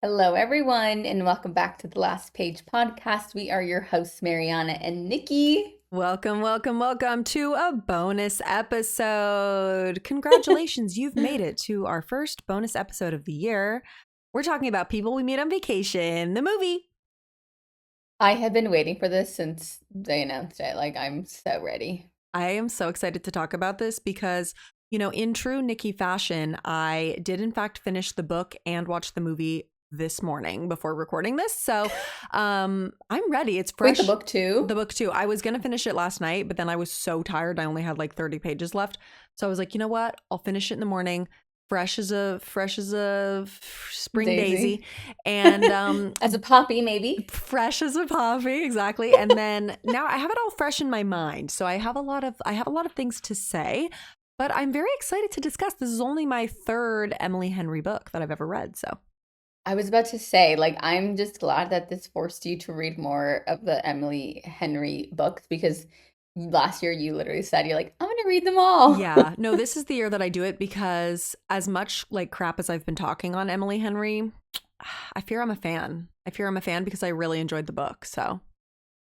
Hello, everyone, and welcome back to the Last Page podcast. We are your hosts, Mariana and Nikki. Welcome, welcome, welcome to a bonus episode. Congratulations, you've made it to our first bonus episode of the year. We're talking about People We Meet on Vacation, the movie. I have been waiting for this since they announced it. I'm so ready. I am so excited to talk about this because, in true Nikki fashion, I did in fact finish the book and watch the movie this morning before recording this. So I'm ready. It's fresh. Wait, the book too? The book too. I was going to finish it last night, but then I was so tired. I only had like 30 pages left. So I was like, you know what? I'll finish it in the morning. Fresh as a spring daisy. And as a poppy, maybe. Fresh as a poppy, exactly. And then now I have it all fresh in my mind. So I have a lot of things to say, but I'm very excited to discuss. This is only my third Emily Henry book that I've ever read. So I was about to say, I'm just glad that this forced you to read more of the Emily Henry books because last year you literally said, you're like, I'm going to read them all. Yeah. No, this is the year that I do it because as much like crap as I've been talking on Emily Henry, I fear I'm a fan. I fear I'm a fan because I really enjoyed the book. So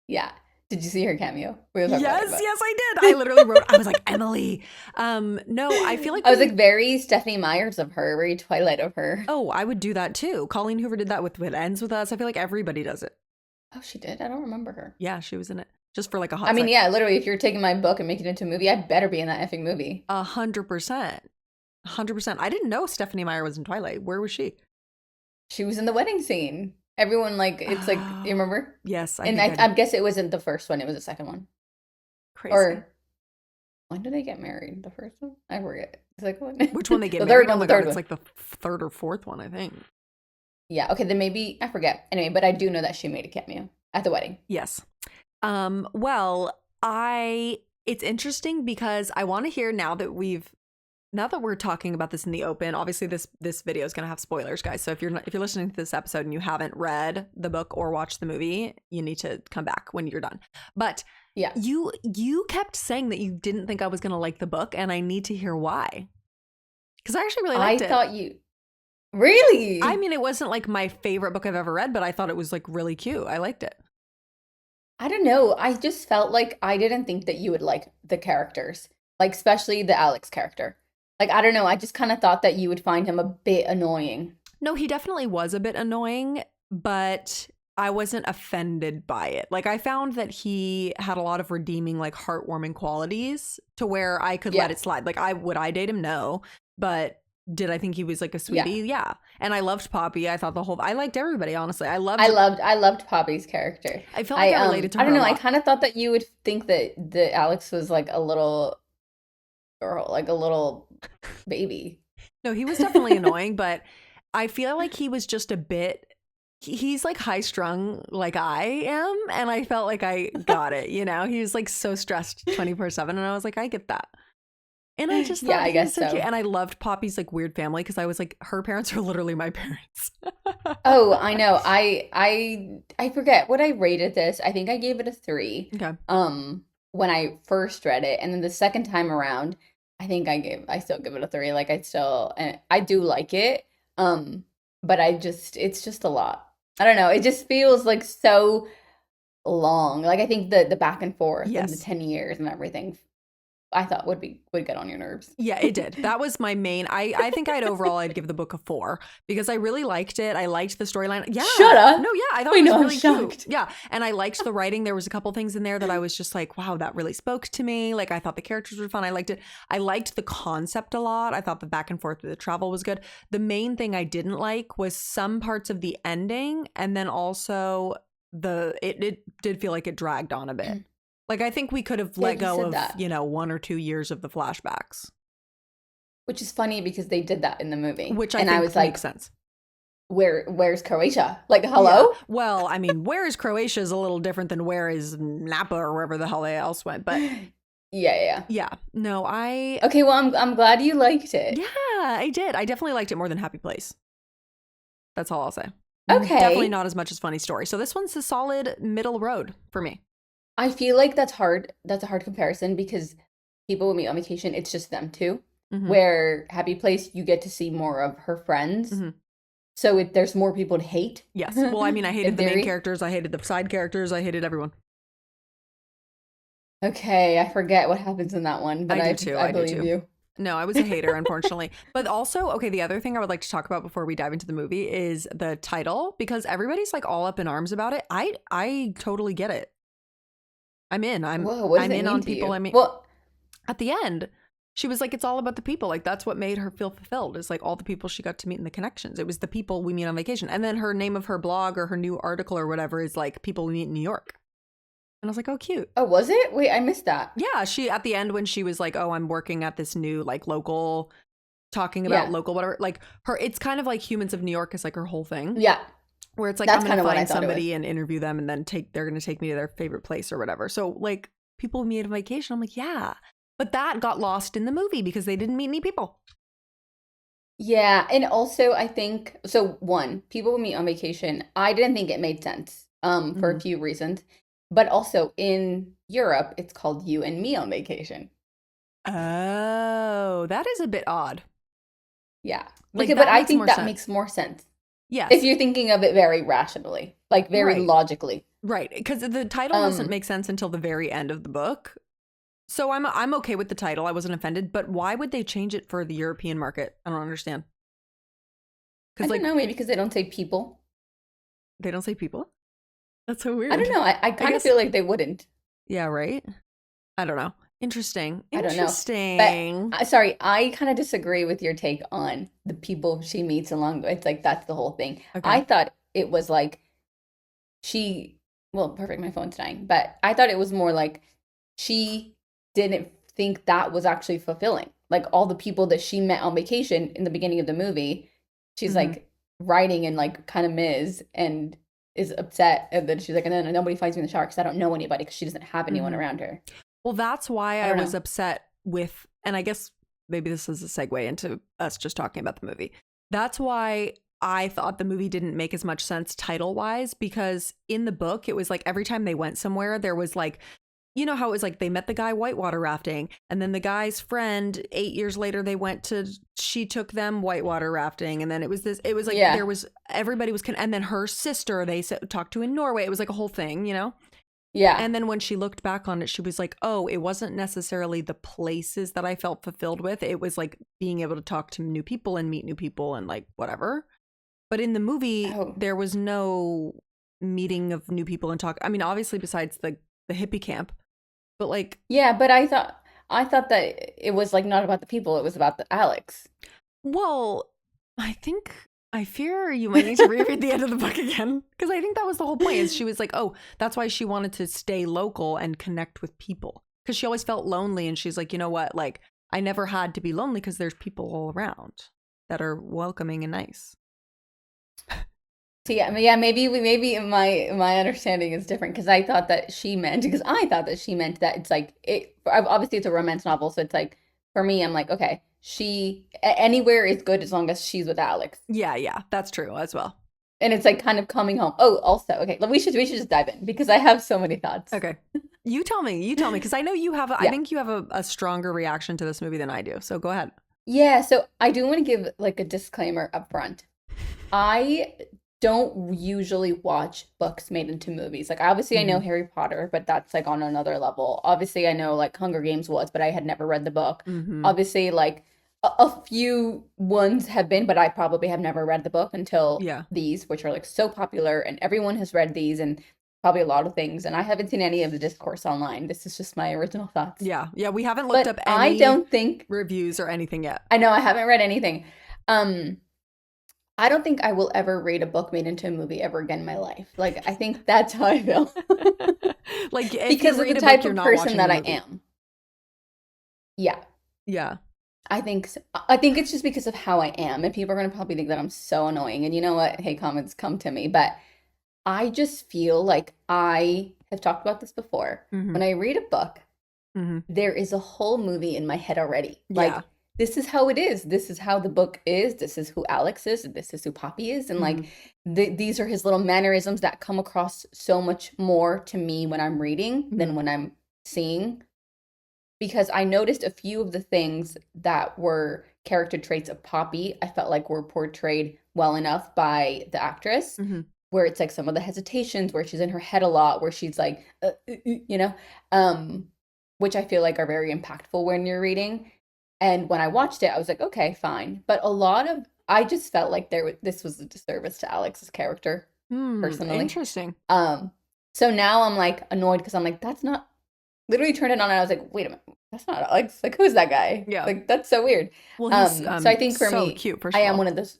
yeah. Did you see her cameo? Yes, I did. I literally wrote, I was like, Emily. No, I feel like I was like very Stephanie Meyers of her, very Twilight of her. Oh, I would do that too. Colleen Hoover did that with What Ends With Us. I feel like everybody does it. Oh, she did? I don't remember her. Yeah, she was in it. Just for like a hot second. Yeah, literally, if you're taking my book and making it into a movie, I better be in that effing movie. 100%. 100%. I didn't know Stephanie Meyer was in Twilight. Where was she? She was in the wedding scene. Everyone, it's like, you remember? Yes. I guess it wasn't the first one. It was the second one. Crazy. Or when did they get married? The first one? I forget. The second one? Which one they get the married? Third one, oh my the third God, one. It's like the third or fourth one, I think. Yeah. Okay. Then maybe, I forget. Anyway, but I do know that she made a cameo at the wedding. Yes. Well, it's interesting because I want to hear now that we're talking about this in the open. Obviously this video is going to have spoilers, guys. So if you're listening to this episode and you haven't read the book or watched the movie, you need to come back when you're done. But yeah, you kept saying that you didn't think I was going to like the book, and I need to hear why. Because I actually really liked it. I thought you really. I mean, it wasn't like my favorite book I've ever read, but I thought it was like really cute. I liked it. I don't know. I just felt like I didn't think that you would like the characters, especially the Alex character. I don't know. I just kind of thought that you would find him a bit annoying. No, he definitely was a bit annoying, but I wasn't offended by it. I found that he had a lot of redeeming, heartwarming qualities to where I could let it slide. Would I date him? No. But did I think he was a sweetie? Yeah. And I loved Poppy. I thought I liked everybody, honestly. I loved Poppy's character. I felt like I related to her. I don't know. I kind of thought that you would think that Alex was a little girl, a little baby. No, he was definitely annoying, but I feel like he was just a bit, he's high strung like I am, and I felt like I got it, he was so stressed 24/7, and I was like, I get that. And I just thought I guess so. Cute. And I loved Poppy's weird family because I was her parents are literally my parents. Oh, I know. I forget what I rated this. I think I gave it a 3. Okay. When I first read it, and then the second time around, I think I still give it a 3. And I do like it. But it's just a lot. I don't know. It just feels so long. I think the back and forth and the 10 years and everything, I thought would get on your nerves. Yeah, it did. That was my main. I think I'd give the book a 4 because I really liked it. I liked the storyline. Yeah. Shut up. No, yeah, I thought it was really cute. Yeah, and I liked the writing. There was a couple things in there that I was just like, wow, that really spoke to me. I thought the characters were fun. I liked it. I liked the concept a lot. I thought the back and forth with the travel was good. The main thing I didn't like was some parts of the ending, and then also it did feel like it dragged on a bit. I think we could have let go of, 1 or 2 years of the flashbacks. Which is funny because they did that in the movie. Which I think makes sense. Where's Croatia? Hello? Yeah. Well, I mean, where is Croatia is a little different than where is Napa or wherever the hell they else went. But yeah. No, Okay, well, I'm glad you liked it. Yeah, I did. I definitely liked it more than Happy Place. That's all I'll say. Okay. Definitely not as much as Funny Story. So this one's a solid middle road for me. I feel like that's hard. That's a hard comparison because People We Meet on Vacation, it's just them two. Mm-hmm. Where Happy Place, you get to see more of her friends. Mm-hmm. So there's more people to hate. Yes. Well, I mean, I In hated the main theory. characters, I hated the side characters, I hated everyone. Okay, I forget what happens in that one, but I do too. I I do believe too. you. No, I was a hater, unfortunately. But also, okay, the other thing I would like to talk about before we dive into the movie is the title, because everybody's like all up in arms about it. I totally get it. I'm in. Whoa, what does I'm it in mean on to people. you? I mean, Well, at the end, she was like, it's all about the people. Like that's what made her feel fulfilled. Is like all the people she got to meet and the connections. It was the people we meet on vacation. And then her name of her blog or her new article or whatever is like people we meet in New York. And I was like, oh, cute. oh, was it? Wait, I missed that. Yeah, she at the end when she was like, "Oh, I'm working at this new like local talking about Yeah. local whatever." Like her it's kind of like Humans of New York is like her whole thing Yeah. where it's like I'm That's going kind to of what I find thought it was. somebody and interview them and then they're going to take me to their favorite place or whatever. So like people meet on vacation. I'm like, "Yeah." But that got lost in the movie because they didn't meet any people. Yeah, and also I think so one, people will meet on vacation. I didn't think it made sense for a Mhm. few reasons. But also in Europe, it's called You and Me on Vacation. Oh, that is a bit odd. Yeah. Like But that I makes think more that sense. makes more sense if Yes. you're thinking of it very rationally, like very Right. logically. Right. Because the title doesn't Um, make sense until the very end of the book. So I'm okay with the title. I wasn't offended, but why would they change it for the European market? I don't understand. I Because don't like know, maybe because they don't say people. they don't say people. That's so I don't weird. know. I I kind of guess feel like they wouldn't. yeah, right? I don't know. Interesting. I don't know. But Interesting. sorry, I kind of disagree with your take on the people she meets along the way. It's like that's the whole thing. Okay. I thought it was like she, well, perfect, my phone's dying, but I thought it was more like she didn't think that was actually fulfilling. Like all the people that she met on vacation in the beginning of the movie, she's Hmm. like writing and like kind of Ms. and is upset and then she's like, and then nobody finds me in the shower because I don't know anybody because she doesn't have anyone Hmm. around her. Well, that's why I I don't was know. upset with, and I guess maybe this is a segue into us just talking about the movie. That's why I thought the movie didn't make as much sense title wise because in the book, it was like every time they went somewhere, there was like, you know how it was like they met the guy whitewater rafting and then the guy's friend 8 years later they went to she took them whitewater rafting and then it was like Yeah. there was everybody was and then her sister talked to in Norway. It was like a whole thing, you know. Yeah. And then when she looked back on it, she was like, oh, it wasn't necessarily the places that I felt fulfilled with. It was like being able to talk to new people and meet new people and like whatever. But in the movie, Oh. there was no meeting of new people and talk. I mean, obviously, besides the hippie camp, but like, Yeah, but I thought that it was like not about the people, it was about the Alex. well, I fear you might need to reread the end of the book again because I think that was the whole point. Is she was like, oh, that's why she wanted to stay local and connect with people because she always felt lonely, and she's like, you know what, like I never had to be lonely because there's people all around that are welcoming and nice. So yeah, maybe my understanding is different because I thought that she meant because I thought that she meant that it's like it obviously it's a romance novel, so it's like for me I'm like okay, anywhere is good as long as she's with Alex. Yeah, yeah, that's true as well. And it's like kind of coming home. Oh, also, okay, we should just dive in because I have so many thoughts. Okay, you tell me because I know you have. I Yeah. think you have a stronger reaction to this movie than I do. So go ahead. Yeah, so I do want to give like a disclaimer up front. I don't usually watch books made into movies. Like obviously I know Hmm. Harry Potter, but that's like on another level. Obviously I know like Hunger Games was, but I had never read the book. Hmm. Obviously like a few ones have been, but I probably have never read the book until Yeah. these, which are like so popular and everyone has read these and probably a lot of things. And I haven't seen any of the discourse online. This is just my original thoughts. Yeah. Yeah. We haven't looked up But I any don't think reviews or anything yet. I know I haven't read anything. Um I don't think I will ever read a book made into a movie ever again in my life. Like, I think that's how I feel. Like if you Because of the read a book, type you're of not person watching the that I movie. am. Yeah, Yeah. I think so. I think it's just because of how I am. And people are going to probably think that I'm so annoying. And you know what? Hey, comments, come to me. But I just feel like I have talked about this before. Hmm. When I read a book, Hmm. there is a whole movie in my head already. Yeah. Like, this is how it is. This is how the book is. This is who Alex is. This is who Poppy is. And Hmm. like, these are his little mannerisms that come across so much more to me when I'm reading than Hmm. when I'm seeing. Because I noticed a few of the things that were character traits of Poppy, I felt like were portrayed well enough by the actress, Hmm. where it's like some of the hesitations, where she's in her head a lot, where she's like, you know, um, which I feel like are very impactful when you're reading. And when I watched it, I was like, okay, fine. But a lot of, I just felt like this was a disservice to Alex's character, personally. Interesting. Um, so now I'm like annoyed because I'm like, that's not, literally turned it on and I was like, wait a minute, that's not Alex. Like, who's that guy? Yeah. Like, that's so weird. Well, he's So I think for so me, cute, first I of am all. one of those,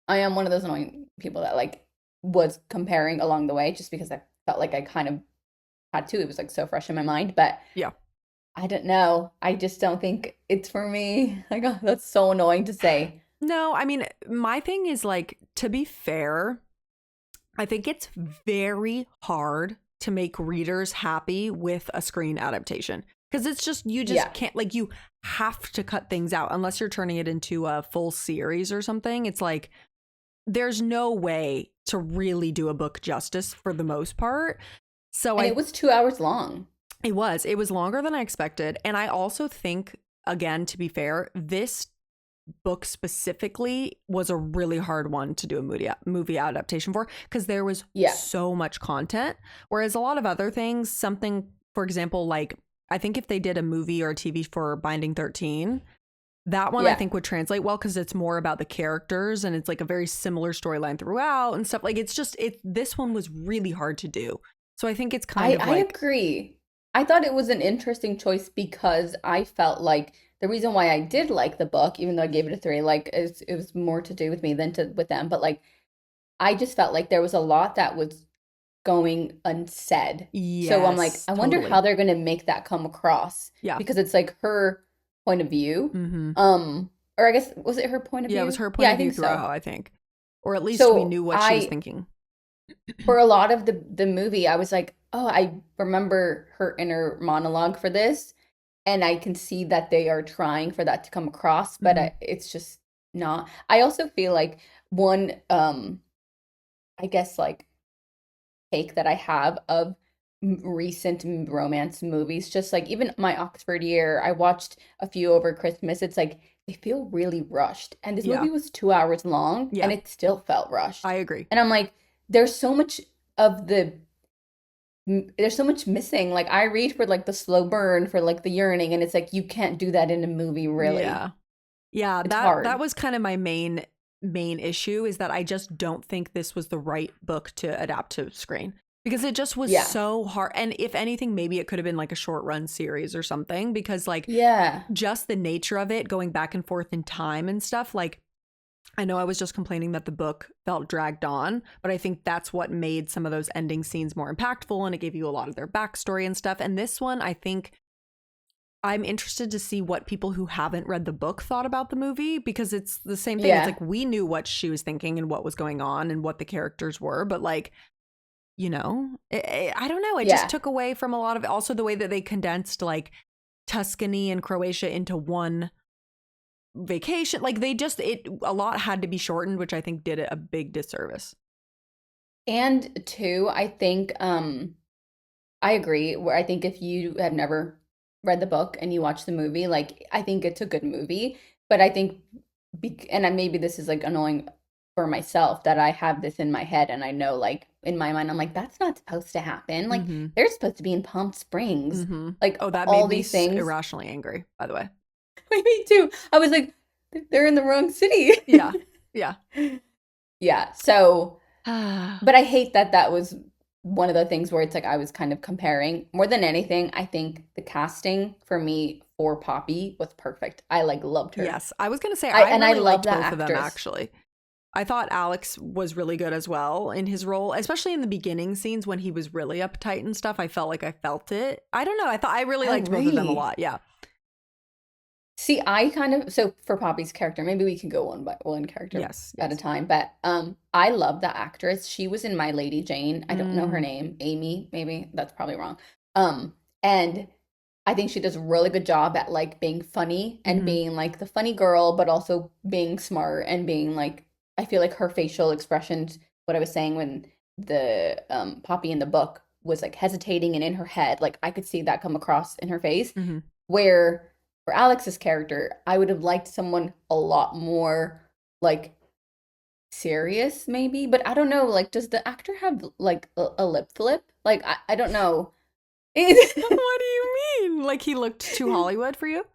I am one of those annoying people that like was comparing along the way just because I felt like I kind of had to. It was like so fresh in my mind, but Yeah. I don't know. I just don't think it's for me. Like, oh, that's so annoying to say. No, I mean, my thing is like, to be fair, I think it's very hard to make readers happy with a screen adaptation because it's just, you just Yeah. can't, like, you have to cut things out unless you're turning it into a full series or something. It's like, there's no way to really do a book justice for the most part. So And it was 2 hours long. it was longer than I expected. And I also think, again, to be fair, this book specifically was a really hard one to do a movie adaptation for because there was Yeah. so much content. Whereas a lot of other things, something, for example, like I think if they did a movie or a TV for Binding 13, that one I Yeah. think would translate well because it's more about the characters and it's like a very similar storyline throughout and stuff. Like it's just, this one was really hard to do. So I think it's kind of I like, agree. I thought it was an interesting choice because I felt like the reason why I did like the book, even though I gave it a three, like it was more to do with me than to with them. But like I just felt like there was a lot that was going unsaid. So I'm like, yes, I wonder how totally. they're gonna make that come across Yeah. because it's like her point of view. Mm-hmm. Or I guess was it her point of Yeah, it was view? her point Yeah, I of view think so. throughout, I think. Or at least we So knew what she was I thinking. for a lot of the movie, I was like, oh, I remember her inner monologue for this, and I can see that they are trying for that to come across, but Hmm. it's just not. I also feel like one, I guess like take that I have of recent romance movies, just like even my Oxford year, I watched a few over Christmas. It's like they feel really rushed, and this Yeah. movie was 2 hours long, and Yeah. it still felt I rushed. agree. And I'm like, there's so much of the there's so much missing. Like I read for like the slow burn, for like the yearning, and it's like you can't do that in a movie, really. Yeah. Yeah, It's that hard. was kind of my main issue is that I just don't think this was the right book to adapt to screen because it just was Yeah. so hard. And if anything, maybe it could have been like a short run series or something because like Yeah. just the nature of it going back and forth in time and stuff, like I know I was just complaining that the book felt dragged on, but I think that's what made some of those ending scenes more impactful and it gave you a lot of their backstory and stuff. And this one, I think I'm interested to see what people who haven't read the book thought about the movie because it's the same thing. It's Yeah. like we knew what she was thinking and what was going on and what the characters were, but like, I don't know. It just Yeah. took away from a lot of it. Also, the way that they condensed like Tuscany and Croatia into one vacation, like a lot had to be shortened, which I think did it a big disservice. And two, I think I agree. Where I think if you have never read the book and you watch the movie, like I think it's a good movie. But I think, maybe this is like annoying for myself that I have this in my head and I know like in my mind I'm like that's not supposed to happen. Like Mm-hmm. they're supposed to be in Palm Springs. Mm-hmm. Like Oh, that made all me these things. irrationally angry, by the way. Me too. I was like, they're in the wrong city. Yeah. Yeah. Yeah. So, Yeah. but I hate that that was one of the things where it's like I was kind of comparing more than anything. I think the casting for me for Poppy was perfect. I like loved her. Yes. I was going to say, I I and I really love liked that both of them, actress. actually. I thought Alex was really good as well in his role, especially in the beginning scenes when he was really uptight and stuff. I felt like I felt it. I don't know. I really Oh, liked both of them a really? lot. Yeah. See, I kind of so for Poppy's character, maybe we can go one by one character Yes. at a Yes. time. But I love the actress. She was in My Lady Jane. I don't know her Mm, name. Amy, maybe that's probably wrong. And I think she does a really good job at like being funny and mm-hmm. being like the funny girl, but also being smart and being like I feel like her facial expressions, what I was saying when the Poppy in the book was like hesitating and in her head, like I could see that come across in her face. Mm-hmm. Where for Alex's character, I would have liked someone a lot more like serious, maybe. But I don't know. Like, does the actor have like a lip flip? Like, I don't know. What do you mean? Like he looked too Hollywood for you?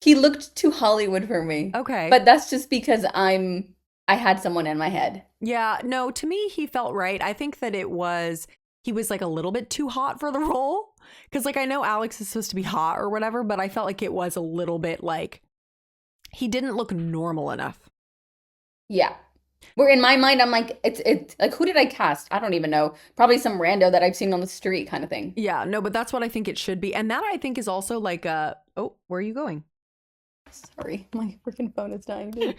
He looked too Hollywood for me. Okay. But that's just because I had someone in my head. Yeah, no, to me, he felt right. I think that he was like a little bit too hot for the role. Cause like I know Alex is supposed to be hot or whatever, but I felt like it was a little bit like he didn't look normal enough. Yeah. Where in my mind, I'm like, it's like, who did I cast? I don't even know. Probably some rando that I've seen on the street kind of thing. Yeah, no, but that's what I think it should be. And that I think is also like oh, where are you going? Sorry, my freaking phone is dying, dude.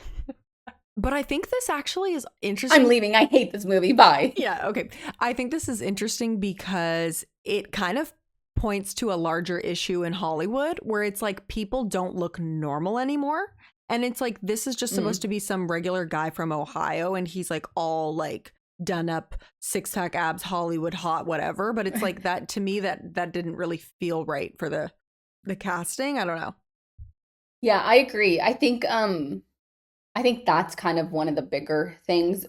But I think this actually is interesting. I'm leaving. I hate this movie. Bye. Yeah, okay. I think this is interesting because it kind of points to a larger issue in Hollywood where it's like people don't look normal anymore. And it's like this is just supposed to be some regular guy from Ohio and he's like all like done up, six-pack abs, Hollywood hot, whatever. But it's like that to me that didn't really feel right for the casting. I don't know. Yeah, I agree. I think that's kind of one of the bigger things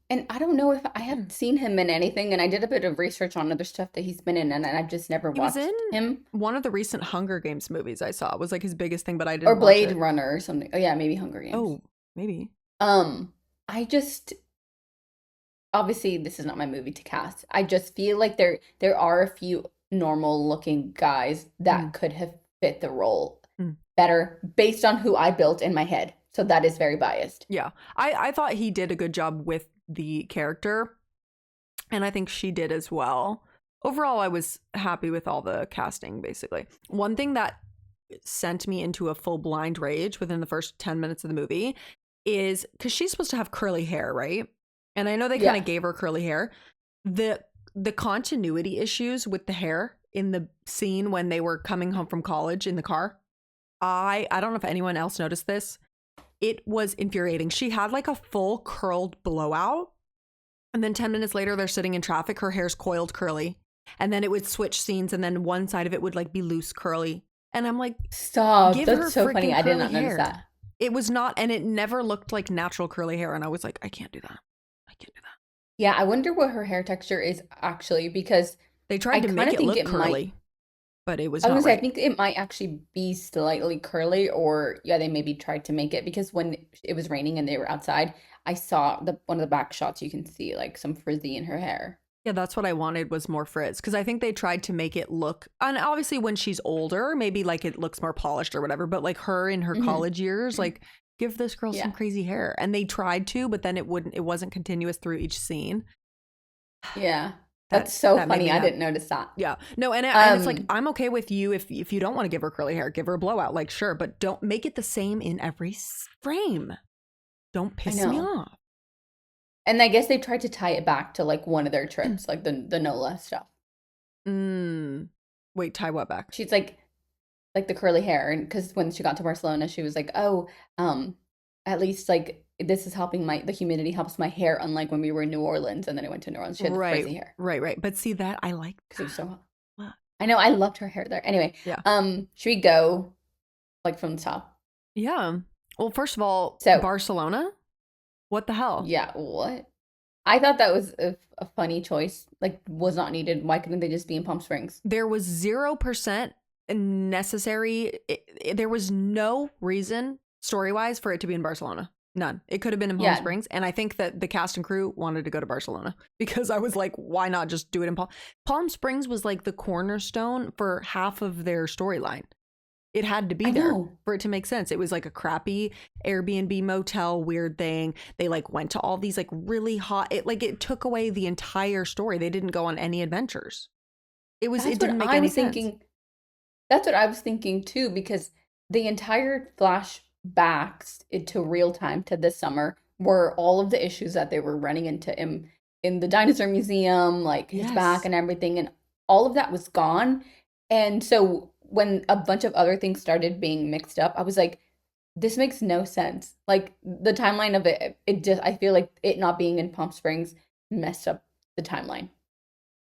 and I don't know if I haven't seen him in anything, and I did a bit of research on other stuff that he's been in, and I've just never He was watched in him. one of the recent Hunger Games movies I saw. It was like his biggest thing, but I Or didn't watch Blade it. Runner or something. Oh yeah, maybe Hunger Games. Oh, maybe. I just obviously this is not my movie to cast. I just feel like there are a few normal looking guys that Mm, could have fit the role mm. better based on who I built in my head. So that is very biased. Yeah. I thought he did a good job with the character, and I think she did as well. Overall, I was happy with all the casting, basically. One thing that sent me into a full blind rage within the first 10 minutes of the movie is because she's supposed to have curly hair, right? And I know they kind Yeah. of gave her curly hair. The continuity issues with the hair in the scene when they were coming home from college in the car, I don't know if anyone else noticed this. It was infuriating. She had like a full curled blowout. And then 10 minutes later, they're sitting in traffic. Her hair's coiled curly. And then it would switch scenes. And then one side of it would like be loose curly. And I'm like, Stop. give her That's so funny. freaking I did curly not notice hair. that. It was not, and it never looked like natural curly hair. And I was like, I can't do that. I can't do that. Yeah, I wonder what her hair texture is actually because They I tried to kind make of it think look it might. curly, but it was I was gonna not say I right. think it might actually be slightly curly, or yeah, they maybe tried to make it because when it was raining and they were outside, I saw the one of the back shots. You can see like some frizzy in her hair. Yeah, that's what I wanted was more frizz because I think they tried to make it look, and obviously when she's older, maybe like it looks more polished or whatever, but like her in her Hmm. college years, like give this girl some Yeah, crazy hair. And they tried to, but then it wasn't continuous through each scene. yeah, That that's so that made funny. me I mad. didn't notice that. Yeah. No, and it's like Um, I'm okay with you if you don't want to give her curly hair, give her a blowout, like sure, but don't make it the same in every frame. Don't I piss me know, off. and I guess they tried to tie it back to like one of their trips, like the NOLA stuff. Mm. Wait, tie what back? She's like the curly hair, and because when she got to Barcelona, she was like, "Oh, at least like this is helping the humidity helps my hair, unlike when we were in New Orleans." And then I went to New Orleans, she had the Right, frizzy hair right. But see that I like because it was so hot. that. I know I loved her hair there. Anyway, Yeah. should we go like from the top? Yeah. Well, first of all, So Barcelona? What the hell? yeah, what? I thought that was a funny choice. Like, was not needed. Why couldn't they just be in Palm Springs? There was 0% necessary. There was no reason story-wise for it to be in Barcelona. None. It could have been in Palm Yeah, Springs. And I think that the cast and crew wanted to go to Barcelona because I was like, why not just do it in Palm Springs was like the cornerstone for half of their storyline. It had to be I there know. for it to make sense. It was like a crappy Airbnb motel weird thing. They like went to all these like really hot, it took away the entire story. They didn't go on any adventures. It That's didn't what make I any was sense. thinking. That's what I was thinking too, because the entire flashbacks into real time to this summer were all of the issues that they were running into in the dinosaur museum, like his back Yes. and everything, and all of that was gone. And so when a bunch of other things started being mixed up, I was like, this makes no sense. Like the timeline of it just I feel like it not being in Palm Springs messed up the timeline.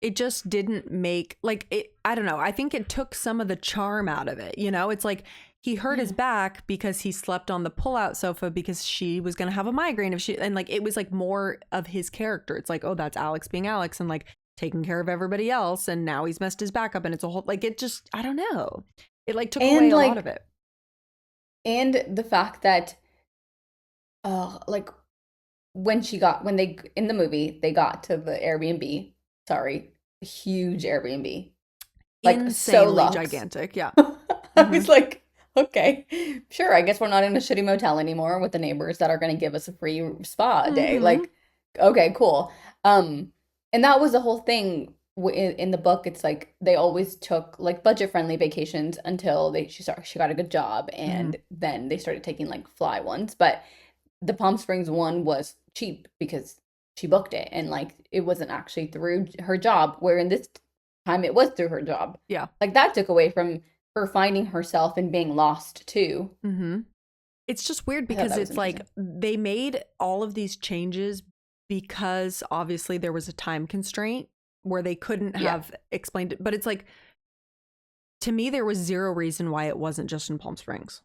It just didn't make like it. I don't know. I think it took some of the charm out of it. You know, it's like he hurt his Yeah. back because he slept on the pull-out sofa because she was gonna have a migraine if she, and like it was like more of his character. It's like, oh, that's Alex being Alex and like taking care of everybody else, and now he's messed his back up, and it's a whole like it just I don't know. It like took away And a lot like of it. and the fact that like when they in the movie they got to the Airbnb, sorry, huge Airbnb, like so Insanely luxe. gigantic. Yeah. I Hmm. was like, okay, sure, I guess we're not in a shitty motel anymore with the neighbors that are going to give us a free spa a day. Hmm. Like, okay, cool. Um, and that was the whole thing in the book. It's like they always took like budget-friendly vacations until she got a good job, Hmm. and then they started taking like fly ones. But the Palm Springs one was cheap because she booked it, and like it wasn't actually through her job, where in this time it was through her job. Yeah. Like that took away from her finding herself and being lost too. Hmm. It's just weird I thought because that was it's like interesting. they made all of these changes because obviously there was a time constraint where they couldn't Yeah, have explained it. But it's like, to me, there was zero reason why it wasn't just in Palm Springs.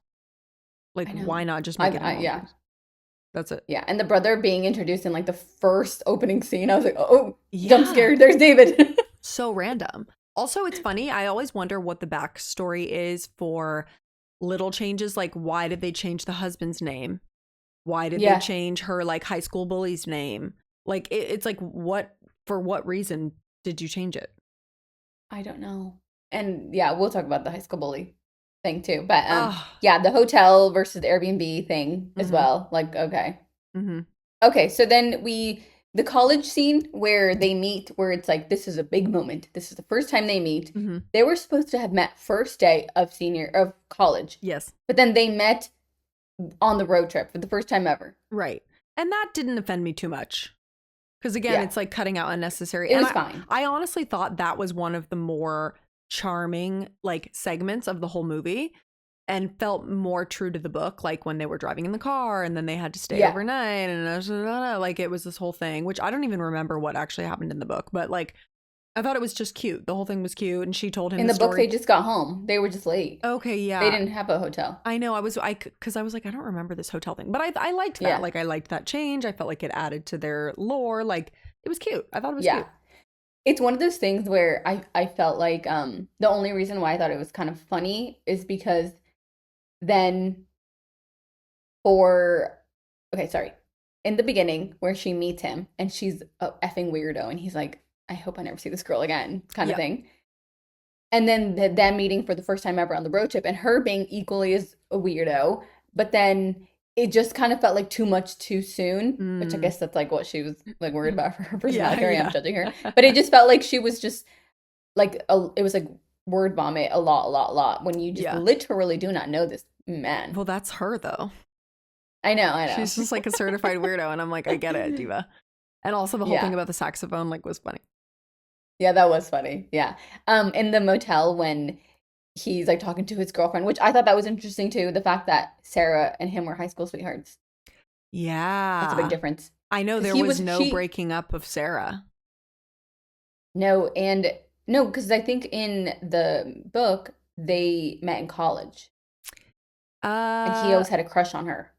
Like, I why know. not just make it in Palm Yeah, Springs? That's it. yeah. And the brother being introduced in like the first opening scene, I was like, oh, jump Yeah. scared. There's David. So random. Also, it's funny. I always wonder what the backstory is for little changes. Like, why did they change the husband's name? Why did they Yeah, change her like high school bully's name? Like, it's like, what, for what reason did you change it? I don't know. And yeah, we'll talk about the high school bully thing too. But Ah, yeah, the hotel versus the Airbnb thing as mm-hmm, well. Like, okay. mm-hmm, Okay, so then the college scene where they meet, where it's like this is a big moment. This is the first time they meet. mm-hmm. They were supposed to have met first day of college, Yes, but then they met on the road trip for the first time ever. right. And that didn't offend me too much. Because again, Yeah, it's like cutting out unnecessary. it And was fine. I honestly thought that was one of the more charming like segments of the whole movie and felt more true to the book. Like when they were driving in the car and then they had to stay Yeah, overnight and like it was this whole thing, which I don't even remember what actually happened in the book, but like I thought it was just cute. The whole thing was cute. And she told him in the the book they story. just got home. They were just late. Okay, They yeah. didn't have a hotel. I know. Because I was like, I don't remember this hotel thing, but I liked that. Yeah, Like, I liked that change. I felt like it added to their lore. Like, it was cute. I thought it was yeah. cute. It's one of those things where I felt like the only reason why I thought it was kind of funny is because then for okay, sorry. In the beginning where she meets him and she's a effing weirdo and he's like, I hope I never see this girl again, kind of Yeah. thing. And then them meeting for the first time ever on the road trip and her being equally as a weirdo, but then it just kind of felt like too much too soon, which I Mm. guess that's like what she was like worried about for her Yeah. personality. Here I am Yeah. judging her, but it just felt like she was just like it was like word vomit a lot when you just Yeah. literally do not know this man. Well, that's her, though. I She's know. just like a certified weirdo. And I'm like, I get it, Diva. And also the whole thing Yeah. about the saxophone, like, was funny. Yeah, that was funny. Yeah. In the motel when he's like talking to his girlfriend, which I thought that was interesting too, the fact that Sarah and him were high school sweethearts. That's a big Yeah. difference. I know Because there he was was no she breaking up of Sarah. no, and no, because I think in the book they met in college and he Uh, always had a crush on her.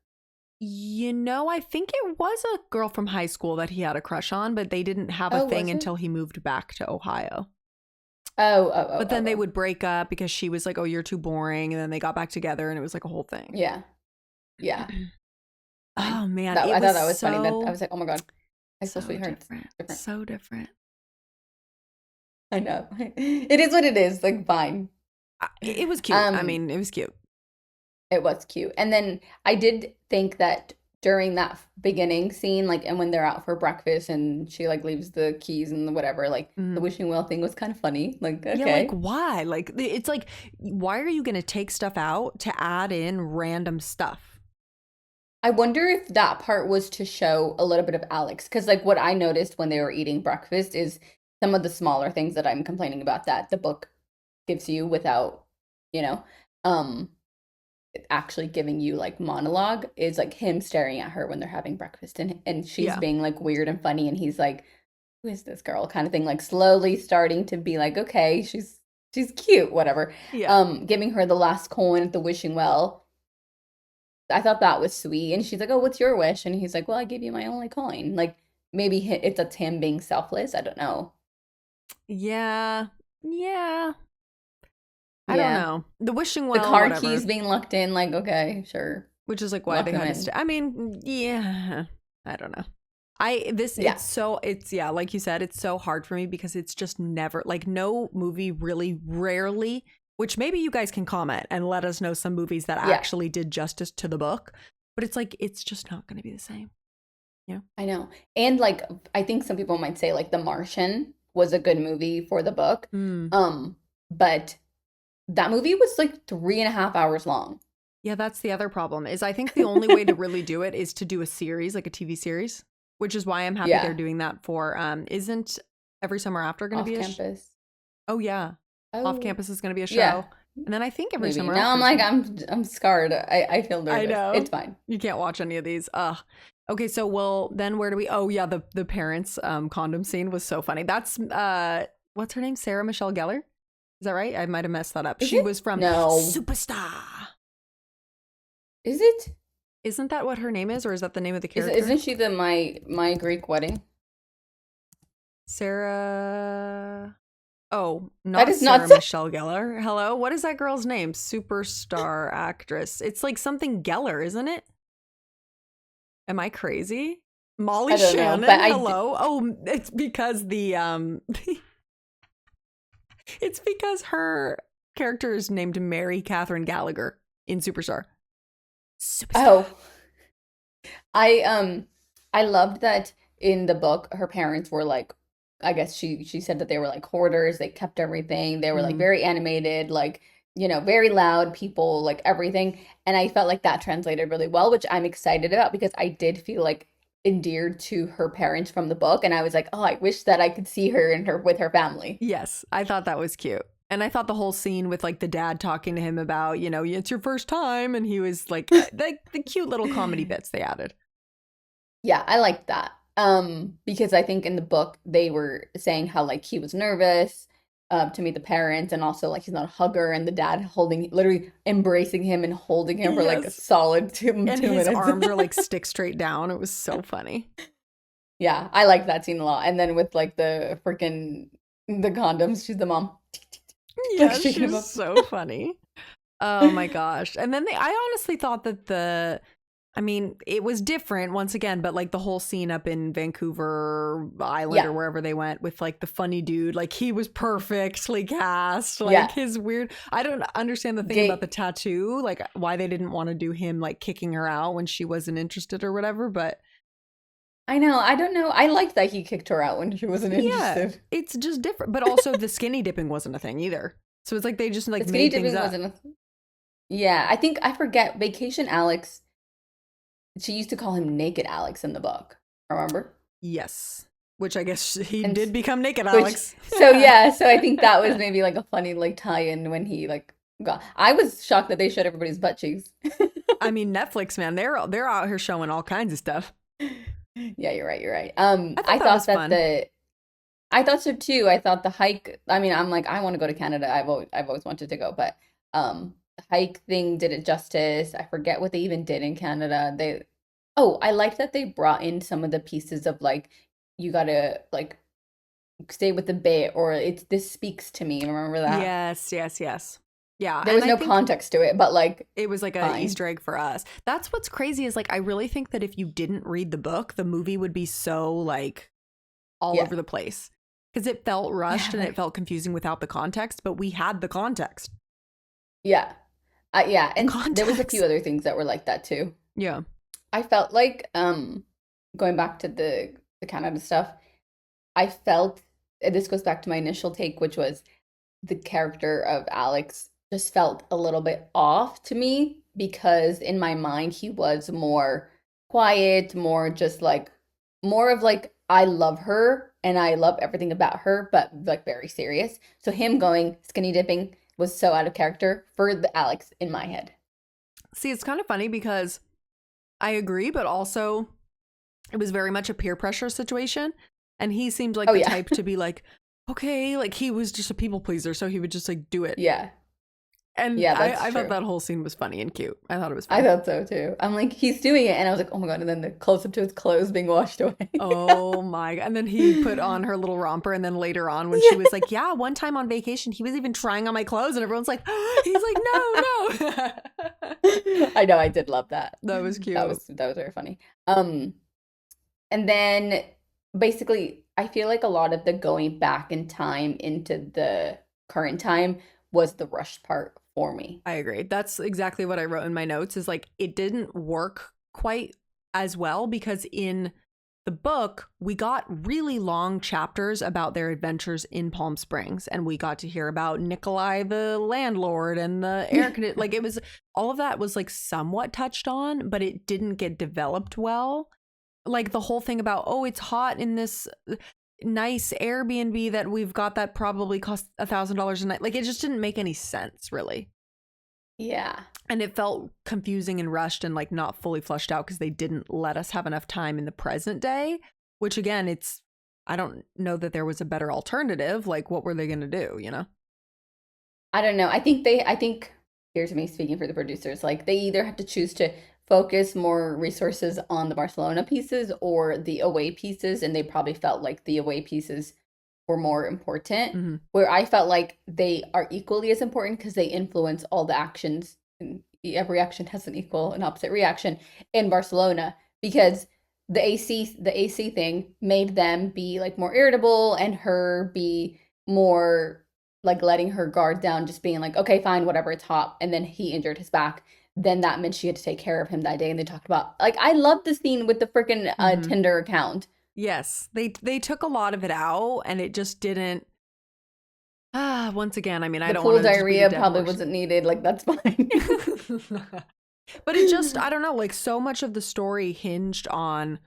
I think it was a girl from high school that he had a crush on, but they didn't have a Oh, thing was it? until he moved back to Ohio. But then they Oh. would break up because she was like, "Oh, you're too boring," and then they got back together, and it was like a whole thing. Yeah. Yeah. Fine. Oh man, That it I thought was that was funny. That I so was like, oh my God, high school so sweethearts. different, Different. so different. I know. It is what it is. Like fine. It was cute. I Um, mean, it was cute. It was cute. And then I did think that during that beginning scene, like, and when they're out for breakfast and she like leaves the keys and the whatever, like the Mhm. wishing well thing was kind of funny. Like, Yeah, like okay. why? Like it's like, why are you gonna take stuff out to add in random stuff? I wonder if that part was to show a little bit of Alex. Because, like, what I noticed when they were eating breakfast is some of the smaller things that I'm complaining about that the book gives you without, you know, um, actually giving you like monologue is like him staring at her when they're having breakfast and she's Yeah. being like weird and funny and he's like, who is this girl kind of thing, like slowly starting to be like, okay, she's she's cute, whatever. Yeah. Giving her the last coin at the wishing well. I thought that was sweet. And she's like, "Oh, what's your wish?" And he's like, "Well, I gave you my only coin." Like maybe it's him being selfless. I don't know. Yeah. Yeah. I don't Yeah. know. The wishing The well, car whatever. keys being locked in, like, okay, sure. Which is like why Lock they him had to in. stay. I mean, yeah. I don't know. Yeah. It's yeah, like you said, it's so hard for me because it's just never like no movie really rarely, which maybe you guys can comment and let us know some movies that Yeah. actually did justice to the book, but it's like it's just not going to be the same. Yeah. I know. And like I think some people might say like The Martian was a good movie for the book. Mm. But that movie was like 3.5 hours long. Yeah, that's the other problem is I think the only way to really do it is to do a series, like a TV series, which is why I'm happy they're Yeah. doing that for isn't Every Summer After going to Off be campus. oh yeah. Off Oh, Campus is going to be a yeah. show. And then I think Every Maybe. Summer Now After I'm is like going to I'm scarred. I feel I nervous. know. It's fine. You can't watch any of these. Ugh. Okay, so well then where do we oh yeah, the parents condom scene was so funny. That's what's her name? Sarah Michelle Gellar? Is that right? I might have messed that up. Is She it? was from No. Superstar. Is it? Isn't that what her name is, or is that the name of the Is character? isn't she the my Greek wedding? Sarah. Oh, That not is not Sarah Michelle Gellar. Hello, what is that girl's name? Superstar actress. It's like something Gellar, isn't it? Am I crazy? Molly I don't know, Shannon. Hello. Oh, it's because the it's because her character is named Mary Catherine Gallagher in Superstar. Superstar. Oh, I loved that in the book her parents were like I guess she said that they were like hoarders, they kept everything. They were like Mm. very animated, like very loud people, like everything. And I felt like that translated really well, which I'm excited about because I did feel like endeared to her parents from the book and I was like, "Oh, I wish that I could see her and her with her family." Yes, I thought that was cute. And I thought the whole scene with like the dad talking to him about, it's your first time. And he was like, the cute little comedy bits they added. Yeah, I like that. Because I think in the book they were saying how like he was nervous to meet the parents and also like he's not a hugger and the dad holding literally embracing him and holding him for like a Yes. solid And two his minutes. arms are like stick straight down. It was so funny. Yeah, I like that scene a lot. And then with like the condoms, she's the mom. Like Yeah, shaking him she's up. so funny. Oh my gosh. And then I honestly thought that I mean, it was different once again, but like the whole scene up in Vancouver Island Yeah, or wherever they went with like the funny dude, like he was perfectly cast. Like yeah. his weird, I don't understand the thing about the Gay. tattoo, like why they didn't want to do him like kicking her out when she wasn't interested or whatever. But I know. I don't know. I liked that he kicked her out when she wasn't yeah, interested. it's just different. But also the skinny dipping wasn't a thing either. So it's like they just The like skinny made things dipping up. wasn't a yeah, I think I forget Vacation Alex. She used to call him Naked Alex in the book. Remember? Yes. Which I guess he And did become naked, which Alex. so yeah, so I think that was maybe like a funny like tie-in when he like got. I was shocked that they showed everybody's butt cheeks. I mean, Netflix, man, they're out here showing all kinds of stuff. Yeah, you're right. You're right. I thought I that was thought that fun. I thought so too. I thought the hike. I mean, I'm like I want to go to Canada. I've always wanted to go, but the hike thing did it justice. I forget what they even did in Canada. I liked that they brought in some of the pieces of like you gotta like stay with the bit or it's this speaks to me. Remember that? Yes, yes, yes. Yeah, There and was I no think context to it, but like it was like a fine. Easter egg for us. That's what's crazy is like I really think that if you didn't read the book, the movie would be so like all Yeah. over the place because it felt rushed Yeah, and it felt confusing without the context, but we had the context. yeah. Yeah, The and there was a few context. other things that were like that too. Yeah. I felt like going back to the Canada stuff, I felt and this goes back to my initial take, which was the character of Alex just felt a little bit off to me because in my mind he was more quiet, more just like more of like I love her and I love everything about her, but like very serious. So him going skinny dipping was so out of character for the Alex in my head. See, it's kind of funny because I agree, but also it was very much a peer pressure situation. And he seemed like Oh the yeah. type to be like, okay, like he was just a people pleaser, so he would just like do it. Yeah. And Yeah, that's I thought true. that whole scene was funny and cute. I thought it was I fun. thought so too. I'm like, he's doing it, and I was like, oh my God, and then the close up to his clothes being washed away. Oh my God. And then he put on her little romper. And then later on, when she Yeah. was like, yeah, one time on vacation, he was even trying on my clothes. And everyone's like, he's like, no, no. I know, I did love that. That was cute. That was very funny. Um, and then basically, I feel like a lot of the going back in time into the current time was the rushed part for me. I agree. That's exactly what I wrote in my notes is like, it didn't work quite as well because in the book, we got really long chapters about their adventures in Palm Springs, and we got to hear about Nikolai, the landlord, and the air conditioner. Like it was all of that was like somewhat touched on, but it didn't get developed well. Like the whole thing about, oh, it's hot in this nice Airbnb that we've got that probably cost $1,000 a night. Like it just didn't make any sense, really. Yeah. And it felt confusing and rushed and like not fully fleshed out because they didn't let us have enough time in the present day, which again, I don't know that there was a better alternative. Like, what were they going to do, you know? I don't know. I think, here's me speaking for the producers, like they either have to choose to focus more resources on the Barcelona pieces or the away pieces, and they probably felt like the away pieces were more important, Mm-hmm. where I felt like they are equally as important because they influence all the actions. And every action has an equal and opposite reaction in Barcelona because the AC thing made them be like more irritable and her be more like letting her guard down, just being like, okay, fine, whatever, it's hot. And then he injured his back. Then that meant she had to take care of him that day. And they talked about, like, I love the scene with the freaking Mm-hmm. Tinder account. Yes, they took a lot of it out, and it just didn't. Once again, I mean, I The don't want pool to just beat a diarrhea dead probably horse. wasn't needed. Like, that's fine. But it just, I don't know, like so much of the story hinged on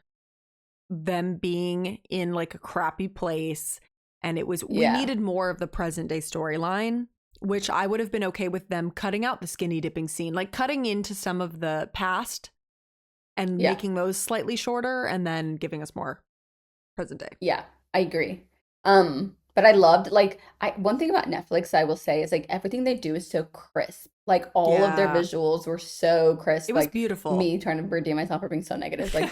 them being in like a crappy place. And we Yeah. needed more of the present day storyline, which I would have been okay with them cutting out the skinny dipping scene, like cutting into some of the past and Yeah. making those slightly shorter and then giving us more present day. Yeah. I agree. But I loved, like, one thing about Netflix I will say is like everything they do is so crisp. Like all of their Yeah, visuals were so it crisp. was Like beautiful. me trying to redeem myself for being so negative. Like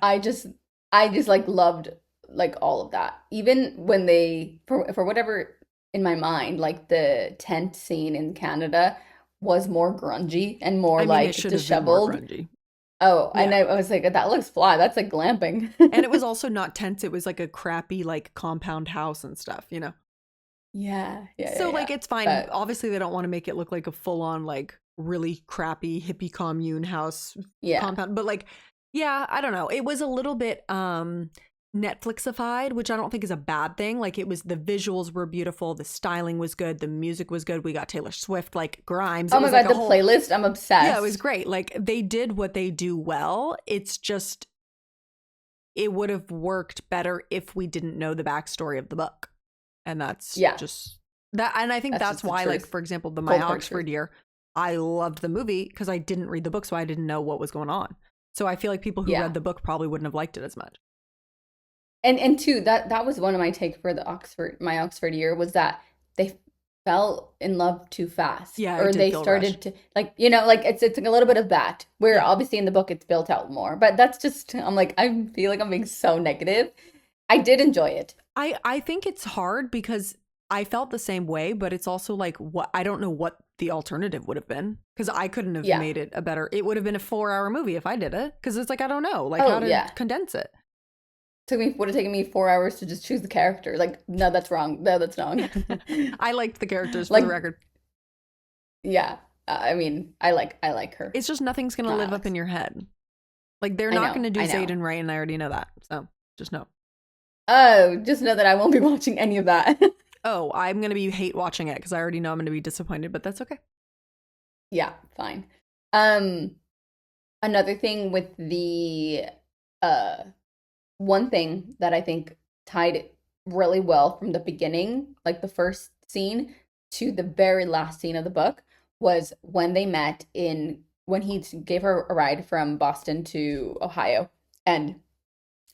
I just I just like loved like all of that. Even when they for whatever in my mind, like the tent scene in Canada was more grungy and more I mean, it like should have been more disheveled. grungy. Oh, and Yeah. I was like, that looks fly. That's like glamping. And it was also not tents. It was like a crappy, like compound house and stuff, you know? Yeah, yeah, yeah, So, like, yeah. it's fine. But Obviously, they don't want to make it look like a full on, like, really crappy hippie commune house yeah, compound. But, like, yeah, I don't know. It was a little bit Netflixified, which I don't think is a bad thing. Like, the visuals were beautiful. The styling was good. The music was good. We got Taylor Swift, like, Grimes. oh It my was like God, a the whole, playlist, I'm yeah, it was obsessed. great. Like, they did what they do well. It's just, it would have worked better if we didn't know the backstory of the book. And that's Yeah, just that. And I think that's that's just the why, like, truth. for example, the My Cold hard truth. Oxford Year, I loved the movie because I didn't read the book, so I didn't know what was going on. So I feel like people who Yeah. read the book probably wouldn't have liked it as much. And two, that was one of my take for my Oxford year was that they fell in love too fast. Yeah, it Or did they feel rushed. started to like, like it's like a little bit of that. Where Yeah. obviously in the book it's built out more. But that's just I'm like, I feel like I'm being so negative. I did enjoy it. I think it's hard because I felt the same way, but it's also like what I don't know what the alternative would have been because I couldn't have Yeah. made it a better. It would have been a 4 hour movie if I did it because it's like I don't know like how Oh to yeah. condense it. Would have taken me 4 hours to just choose the character. Like, no, that's wrong. No, that's wrong. I liked the characters for the Like, record. yeah. I mean, I like her. It's just nothing's gonna Not live up Alex. in your head. Like they're I not know. gonna do I know. Zayden right, and I already know that. So just know. Oh, just know that I won't be watching any of that. Oh, I'm gonna be hate watching it because I already know I'm gonna be disappointed, but that's okay. Yeah, fine. Um, Another thing with the uh one thing that I think tied really well from the beginning, like the first scene to the very last scene of the book, was when they met in when he gave her a ride from Boston to Ohio, and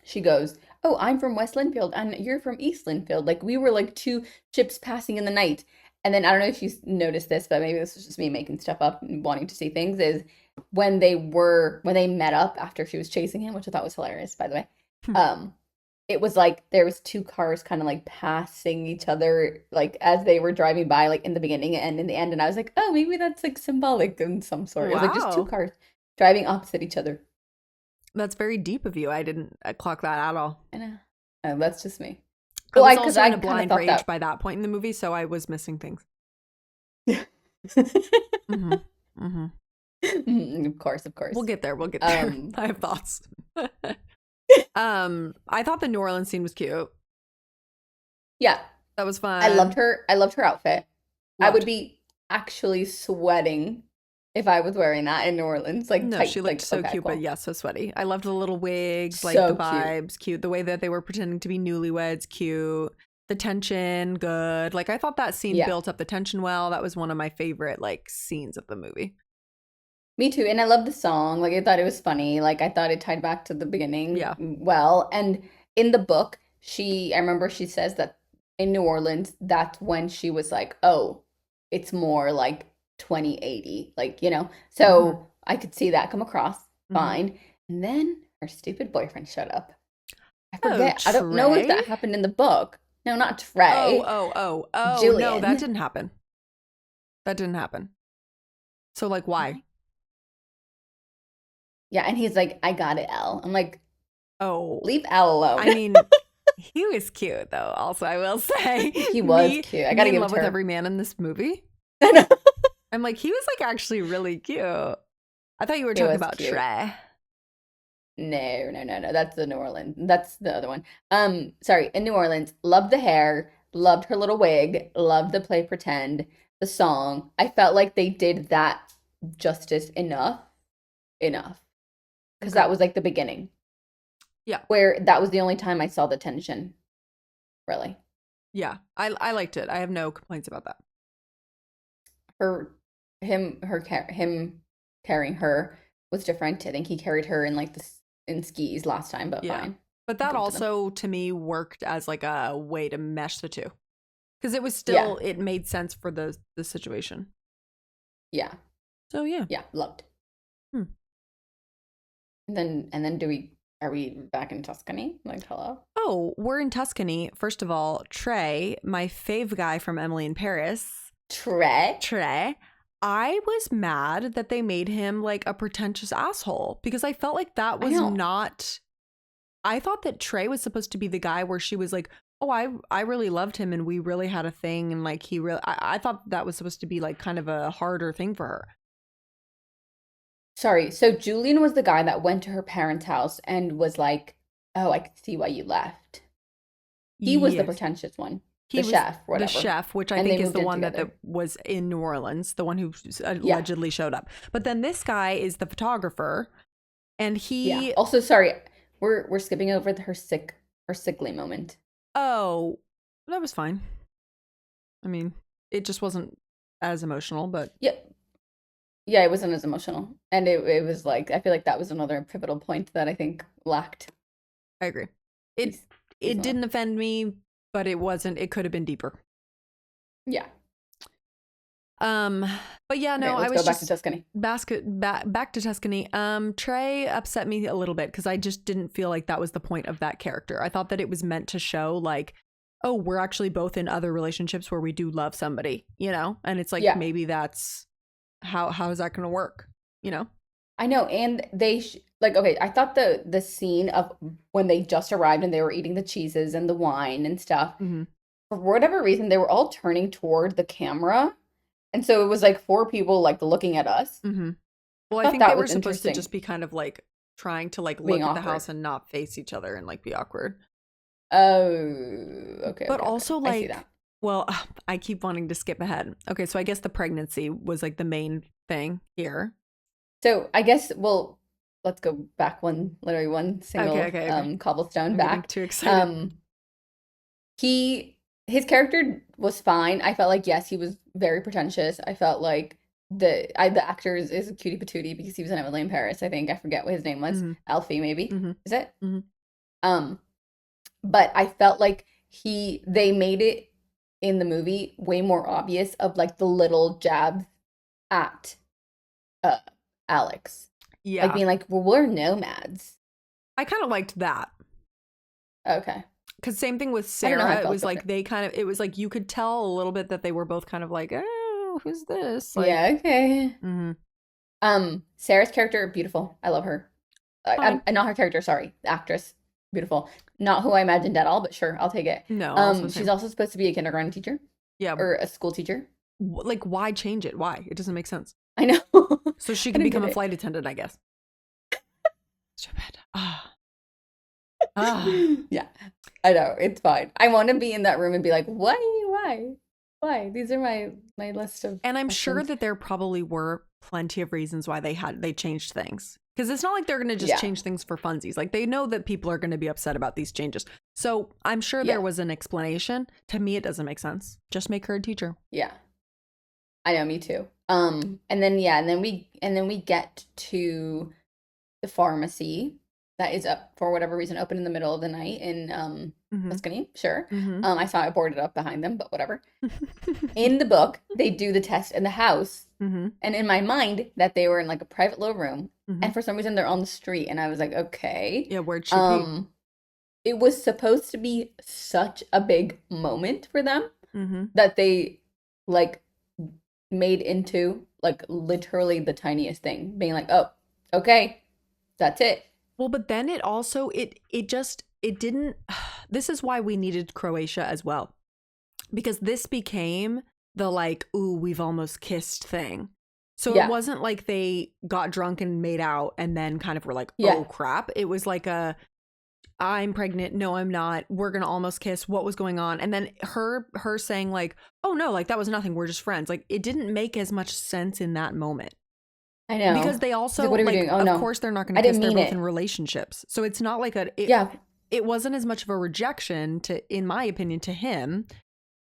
she goes, oh, I'm from West Linfield and you're from East Linfield. Like we were like two ships passing in the night. And then I don't know if you noticed this, but maybe this was just me making stuff up and wanting to see things, is when they met up after she was chasing him, which I thought was hilarious, by the way. Um, it was like there was two cars kind of like passing each other like as they were driving by, like in the beginning and in the end, and I was like, oh, maybe that's like symbolic in some sort. It was like just two Wow. cars driving opposite each other. That's very deep of you. I didn't clock that at all. I know. That's just me. I Well, was because also I in a kind of blind thought rage that. by that point in the movie, so I was missing things. Mm-hmm. Mm-hmm. Of course, of We'll course. get there. We'll get there. Um, I have thoughts. I thought the New Orleans scene was cute. yeah, That was I loved fun. her. I loved her outfit. I would Loved. be actually sweating if I was wearing that in New Orleans, like No, she tight. looked Like, so okay, cute, but cool. yeah, so sweaty. I loved the little wigs, like the So cute. vibes, cute. The way that they were pretending to be newlyweds, cute. The tension, good. Like I thought that scene Yeah, built up the tension well. That was one of my favorite like scenes of the movie. me too. And I love the song. Like, I thought it was funny. Like, I thought it tied back to the beginning Yeah. well. And in the book, I remember she says that in New Orleans, that's when she was like, oh, it's more like 2080, like, you know? Mm-hmm. So I could see that come across Mm-hmm. fine. And then her stupid boyfriend showed up. I Oh, forget. I don't know if Trey? that happened in the book. No, not Oh, Trey. oh, oh, oh, no, that Julian. didn't happen. That didn't happen. So like why? Yeah, and he's like, I got it, Elle. I'm like, Oh, leave Elle I alone. mean, he was cute though. Also, I will say, He was me, cute. I me gotta in give it love to with her. every man in this movie. I know. I'm like, he was like actually really cute. I thought you were He talking was about cute. Trey. No, no, no, no. That's the New Orleans. That's the other one. Sorry, in New Orleans, loved the hair, loved her little wig, loved the play pretend, the song. I felt like they did that justice enough. Because Okay. that was like the beginning, Yeah. where that was the only time I saw the tension, really. Yeah. I liked it. I have no complaints about that. Her, him carrying her was different. I think he carried her in like this in skis last time, but Yeah. fine. But I'll that give it to them. also to me worked as like a way to mesh the two. Because it was Yeah, still it made sense for the situation. yeah, So yeah. yeah. Loved. Hmm. And then are we back in Tuscany? Like, hello? Oh, we're in Tuscany. First of all, Trey, my fave guy from Emily in Paris. Trey? Trey. I was mad that they made him like a pretentious asshole because I felt like that I was know. not. I thought that Trey was supposed to be the guy where she was like, "Oh, I really loved him and we really had a thing and like he really." I thought that was supposed to be like kind of a harder thing for her. Sorry. So Julian was the guy that went to her parents' house and was like, "Oh, I can see why you left." He was the Yes, pretentious one, he the was chef, the whatever. chef, which I And they think is moved the in one that together. was in New Orleans, the one who Yeah, allegedly showed up. But then this guy is the photographer, and yeah. he Also, sorry, we're skipping over her sickly moment. oh, that was fine. I mean, it just wasn't as emotional, but Yeah, yeah. It wasn't as emotional, and it was like I feel like that was another pivotal point that I think lacked I agree. It these it season. didn't offend me, but it wasn't. It could have been deeper. Yeah. Um, but yeah, no, Okay, I let's go was back to just Tuscany. back to Tuscany. Trey upset me a little bit because I just didn't feel like that was the point of that character. I thought that it was meant to show like, oh, we're actually both in other relationships where we do love somebody, you know, and it's like Yeah. maybe that's how is that going to work, you know? I know, and like okay. I thought the scene of when they just arrived and they were eating the cheeses and the wine and stuff. Mm-hmm. For whatever reason, they were all turning toward the camera, and so it was like four people like looking at us. Mm-hmm. Well, I I thought think they that were was supposed to interesting, just be kind of like trying to like being look at the awkward. house and not face each other and like be awkward. Oh, okay, But okay, okay. also I see like, that. well, I keep wanting to skip ahead. Okay, so I guess the pregnancy was like the main thing here. So I guess let's go back literally one Okay, single okay, okay. cobblestone I'm getting back. too excited. Um, his character was fine. I felt like yes, he was very pretentious. I felt like the actor is a cutie patootie because he was in Emily in Paris. I think I forget what his name was. Mm-hmm. Alfie maybe. Mm-hmm. Is it? Mm-hmm. Um, but I felt like they made it in the movie way more obvious of like the little jabs at uh Alex. Like Yeah. being like, well, we're nomads. I kind of liked that. Okay. Because same thing with I don't know how I Sarah. It felt was about like it. they kind of, it was like you could tell a little bit that they were both kind of like, oh, who's this? Like, Yeah, okay. mm-hmm. Sarah's character, beautiful. I love her. Fine. Not her character, sorry. The actress, beautiful. Not who I imagined at all, but sure, I'll take it. No, also She's same. also supposed to be a kindergarten teacher Yeah. or a school teacher. Like, why change it? Why? It doesn't make sense. I know. So she I can don't become get a it. flight attendant, I guess. Stupid. Ah. Ah. Yeah, I know. It's fine. I want to be in that room and be like, why? These are my list of And I'm sure questions. that there probably were plenty of reasons why they changed things. Because it's not like they're going to just Yeah, change things for funsies. Like they know that people are going to be upset about these changes. So I'm sure there yeah, was an explanation. To me, it doesn't make sense. Just make her a teacher. yeah. I know, me too. And then yeah, and then we get to the pharmacy that is up for whatever reason open in the middle of the night in Mm-hmm. Tuscany. Sure. Mm-hmm. I saw it boarded up behind them, but whatever. In the book, they do the test in the house, Mm-hmm. and in my mind, that they were in like a private little room, Mm-hmm. and for some reason they're on the street, and I was like, okay. Yeah, where'd she pee? Um, it was supposed to be such a big moment for them Mm-hmm. that they like made into like literally the tiniest thing, being like, oh, okay, that's it. Well, but then it also it just it didn't this is why we needed Croatia as well. Because this became the like, ooh, we've almost kissed thing. So it Yeah, wasn't like they got drunk and made out and then kind of were like, oh yeah, crap. It was like a I'm pregnant. No, I'm not. We're gonna almost kiss. What was going on? And then her saying like, oh no, like that was nothing. We're just friends. Like it didn't make as much sense in that moment. I Because know. they She's like, also what are we like doing? Oh of no, course they're not going I to kiss, didn't they're mean both in it. relationships, so it's not like Yeah, it wasn't as much of a rejection to, in my opinion, to him,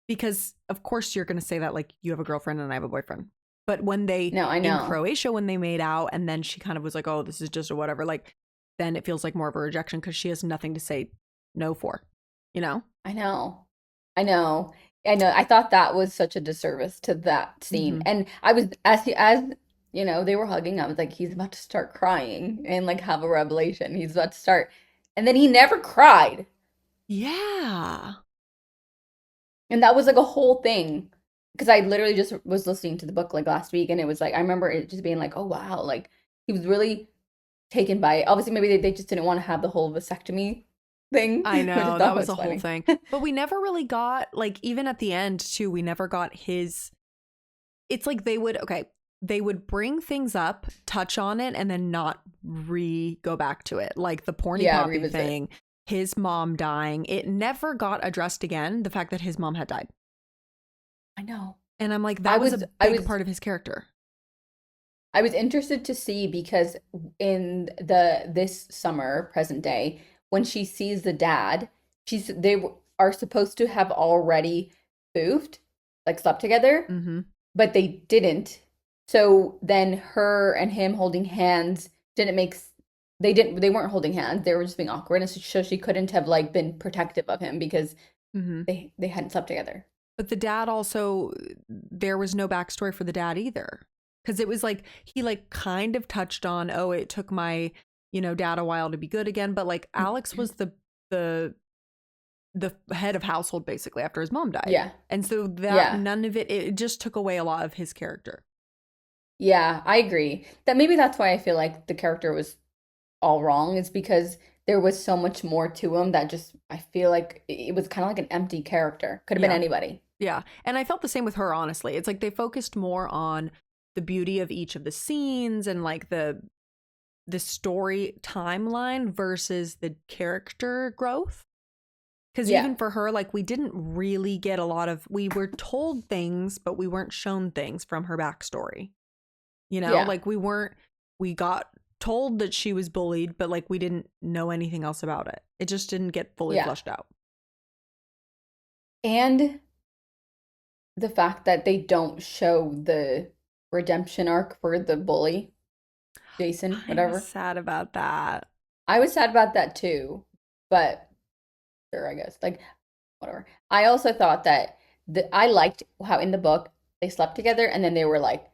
because of course you're going to say that like you have a girlfriend and I have a boyfriend, but when they no, I in know. Croatia when they made out and then she kind of was like, oh, this is just a whatever, like then it feels like more of a rejection because she has nothing to say no for, you know. I know. I know. I know. I thought that was such a disservice to that scene. Mm-hmm. And I was as you know, they were hugging, I was like, he's about to start crying and like have a revelation. He's about to start. And then he never cried. Yeah. And that was like a whole thing. Because I literally just was listening to the book like last week and it was like I remember it just being like, oh wow, like he was really taken by it. Obviously maybe they just didn't want to have the whole vasectomy thing, I which I know, that thought was was a whole funny. thing. But we never really got like even at the end too, we never got his it's like they would bring things up, touch on it, and then not go back to it. Like the porny Yeah, poppy revisit. thing, his mom dying. It never got addressed again, the fact that his mom had died. I know. And I'm like, I that was a was I big was part of his character. I was interested to see because in this summer, present day, when she sees the dad, are supposed to have already boofed, like slept together, Mm-hmm. but they didn't. So then her and him holding hands didn't make they weren't holding hands. They were just being awkward, and so she couldn't have like been protective of him because Mm-hmm. they hadn't slept together. But the dad also, there was no backstory for the dad either. Because it was like, he like kind of touched on, oh, it took my, dad a while to be good again. But like Alex was the the head of household basically after his mom died. Yeah. And so that Yeah. none of it just took away a lot of his character. Yeah, I agree. That maybe that's why I feel like the character was all wrong is because there was so much more to him that just I feel like it was kind of like an empty character. Could have been Yeah. anybody. Yeah. And I felt the same with her, honestly. It's like they focused more on the beauty of each of the scenes and like the story timeline versus the character growth. Because Yeah. even for her, like we didn't really get a lot of, we were told things, but we weren't shown things from her backstory. Yeah. Like we got told that she was bullied, but like we didn't know anything else about it. It just didn't get fully Yeah. fleshed out. And the fact that they don't show the redemption arc for the bully, Jason, I was whatever. sad about that. I was sad about that too, but sure, I guess. Like, whatever. I also thought that I liked how in the book they slept together and then they were like,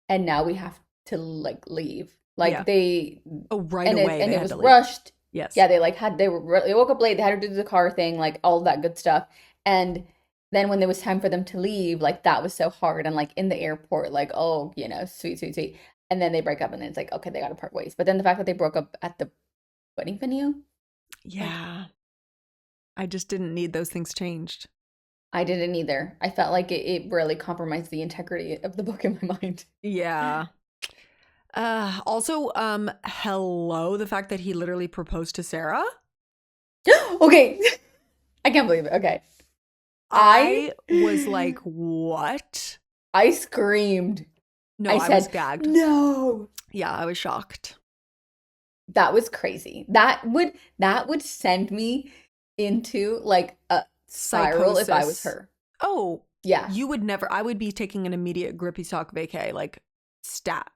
and now we have to like leave. Yeah. Like they Oh, right away and they it had was to leave. rushed. Yes. Yeah, they like had they woke up late, they had to do the car thing, like all that good stuff. And then when there was time for them to leave, like that was so hard and like in the airport, like, oh, sweet, sweet, sweet. And then they break up and then it's like, okay, they gotta part ways. But then the fact that they broke up at the wedding venue, like Yeah. I just didn't need those things changed. I didn't either. I felt like it really compromised the integrity of the book in my mind. Yeah. Also, hello, the fact that he literally proposed to Sarah. Okay. I can't believe it. Okay. I I was like, what? I screamed. No, I I was said, gagged. "No." Yeah, I was shocked. That was crazy. That would send me into like a spiral if I was Psychosis. her. Oh, Yeah. you would never, I would be taking an immediate grippy sock vacay, like stat.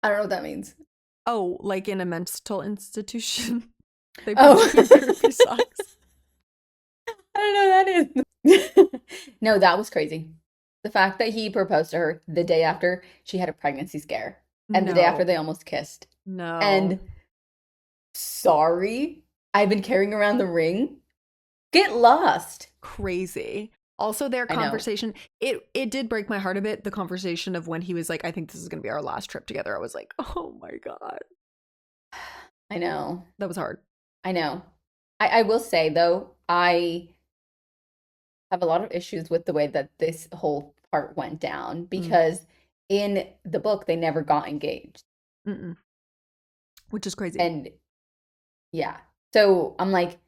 I don't know what that means. Oh, like in a mental institution. They Oh. put you in grippy socks. I don't know what that is. No, that was crazy. The fact that he proposed to her the day after she had a pregnancy scare and the day after No, they almost kissed. no. And sorry, I've been carrying around the ring. Get lost. Crazy. Also, their I know. conversation, it did break my heart a bit. The conversation of when he was like, I think this is going to be our last trip together. I was like, oh my God. I know. That was hard. I know. I will say though, I have a lot of issues with the way that this whole part went down Mm, because in the book they never got engaged. mm-mm. Which is crazy. And yeah. So I'm like,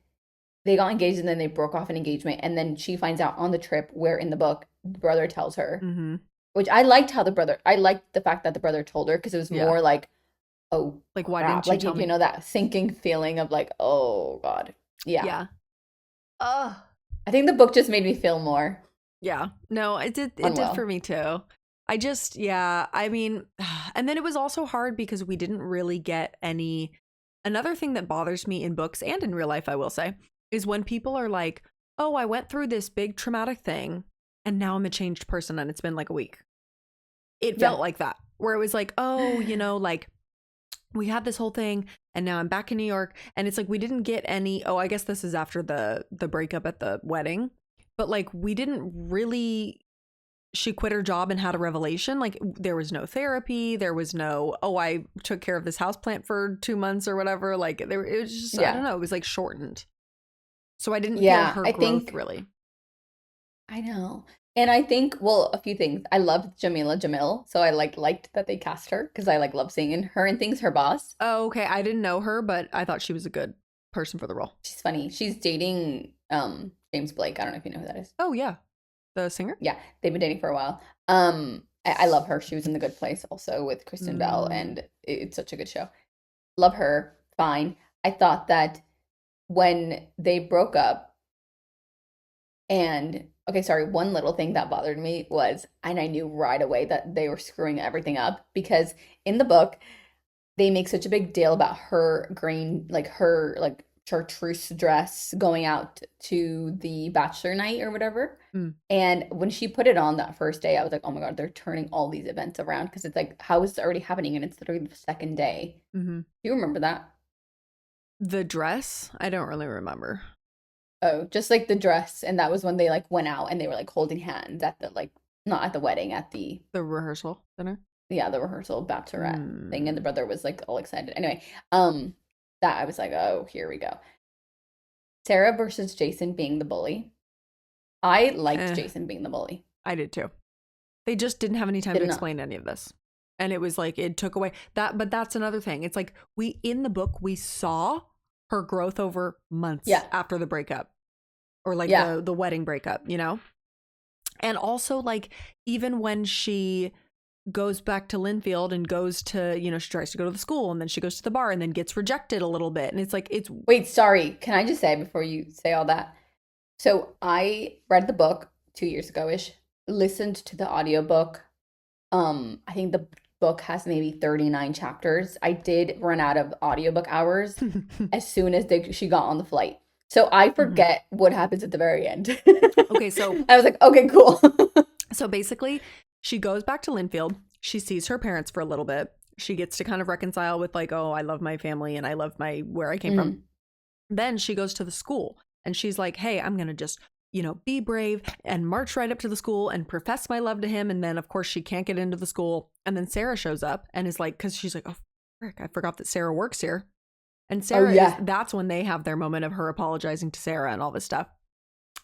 they got engaged and then they broke off an engagement. And then she finds out on the trip where in the book, the brother tells her, Mm-hmm. which I liked the fact that the brother told her because it was Yeah. more like, oh Like, why crap. didn't you Like, tell me? that sinking feeling of like, oh God. Yeah. Yeah. Ugh. I think the book just made me feel more Yeah. No, it did for unwell. me too. I just, yeah, I mean, and then it was also hard because we didn't really get any. Another thing that bothers me in books and in real life, I will say, is when people are like, oh, I went through this big traumatic thing and now I'm a changed person and it's been like a week. It Yeah. felt like that, where it was like, oh, like we had this whole thing and now I'm back in New York. And it's like we didn't get any, oh, I guess this is after the breakup at the wedding. But like we didn't really, she quit her job and had a revelation. Like there was no therapy. There was no, oh, I took care of this houseplant for 2 months or whatever. Like there, it was just, I don't Yeah. know. It was like shortened. So I didn't feel Yeah. her I growth think really. I know. And I think, well, a few things. I loved Jamila Jamil, so I liked that they cast her because I like love seeing in her and things her boss. Oh, okay. I didn't know her, but I thought she was a good person for the role. She's funny. She's dating James Blake. I don't know if you know who that is. Oh, yeah. The singer? Yeah, they've been dating for a while. I love her. She was in The Good Place also with Kristen Bell, Mm. and it's such a good show. Love her. Fine. I thought that when they broke up, and okay, sorry, one little thing that bothered me was, and I knew right away that they were screwing everything up because in the book, they make such a big deal about her green, like her like chartreuse dress going out to the bachelor night or whatever. Mm. And when she put it on that first day, I was like, oh my God, they're turning all these events around because it's like, how is this already happening? And it's literally the second day. Hmm. Do you remember that? The dress? I don't really remember. Oh, just like the dress. And that was when they like went out and they were like holding hands at the like, not at the wedding, at the, The rehearsal dinner? yeah, the rehearsal bachelorette thing. And the Mm. brother was like all excited. Anyway, that I was like, oh, here we go. Sarah versus Jason being the bully. I liked Eh, Jason being the bully. I did too. They just didn't have any time to Did not. explain any of this. And it was like it took away that, but that's another thing. It's like we in the book we saw her growth over months Yeah. after the breakup or like Yeah. the wedding breakup. And also like even when she goes back to Linfield and goes to, she tries to go to the school and then she goes to the bar and then gets rejected a little bit. And it's like it's Wait, sorry. Can I just say before you say all that? So I read the book 2 years ago-ish, listened to the audiobook. I think the book has maybe 39 chapters. I did run out of audiobook hours as soon as she got on the flight. So I Mhm. forget what happens at the very end. Okay, so I was like, okay, cool. basically, she goes back to Linfield. She sees her parents for a little bit. She gets to kind of reconcile with like, oh, I love my family and I love my where I came from. Mm, Then she goes to the school and she's like, hey, I'm going to just, be brave and march right up to the school and profess my love to him. And then, of course, she can't get into the school. And then Sarah shows up and is like, because she's like, oh, frick, I forgot that Sarah works here. And oh yeah. that's when they have their moment of her apologizing to Sarah and all this stuff.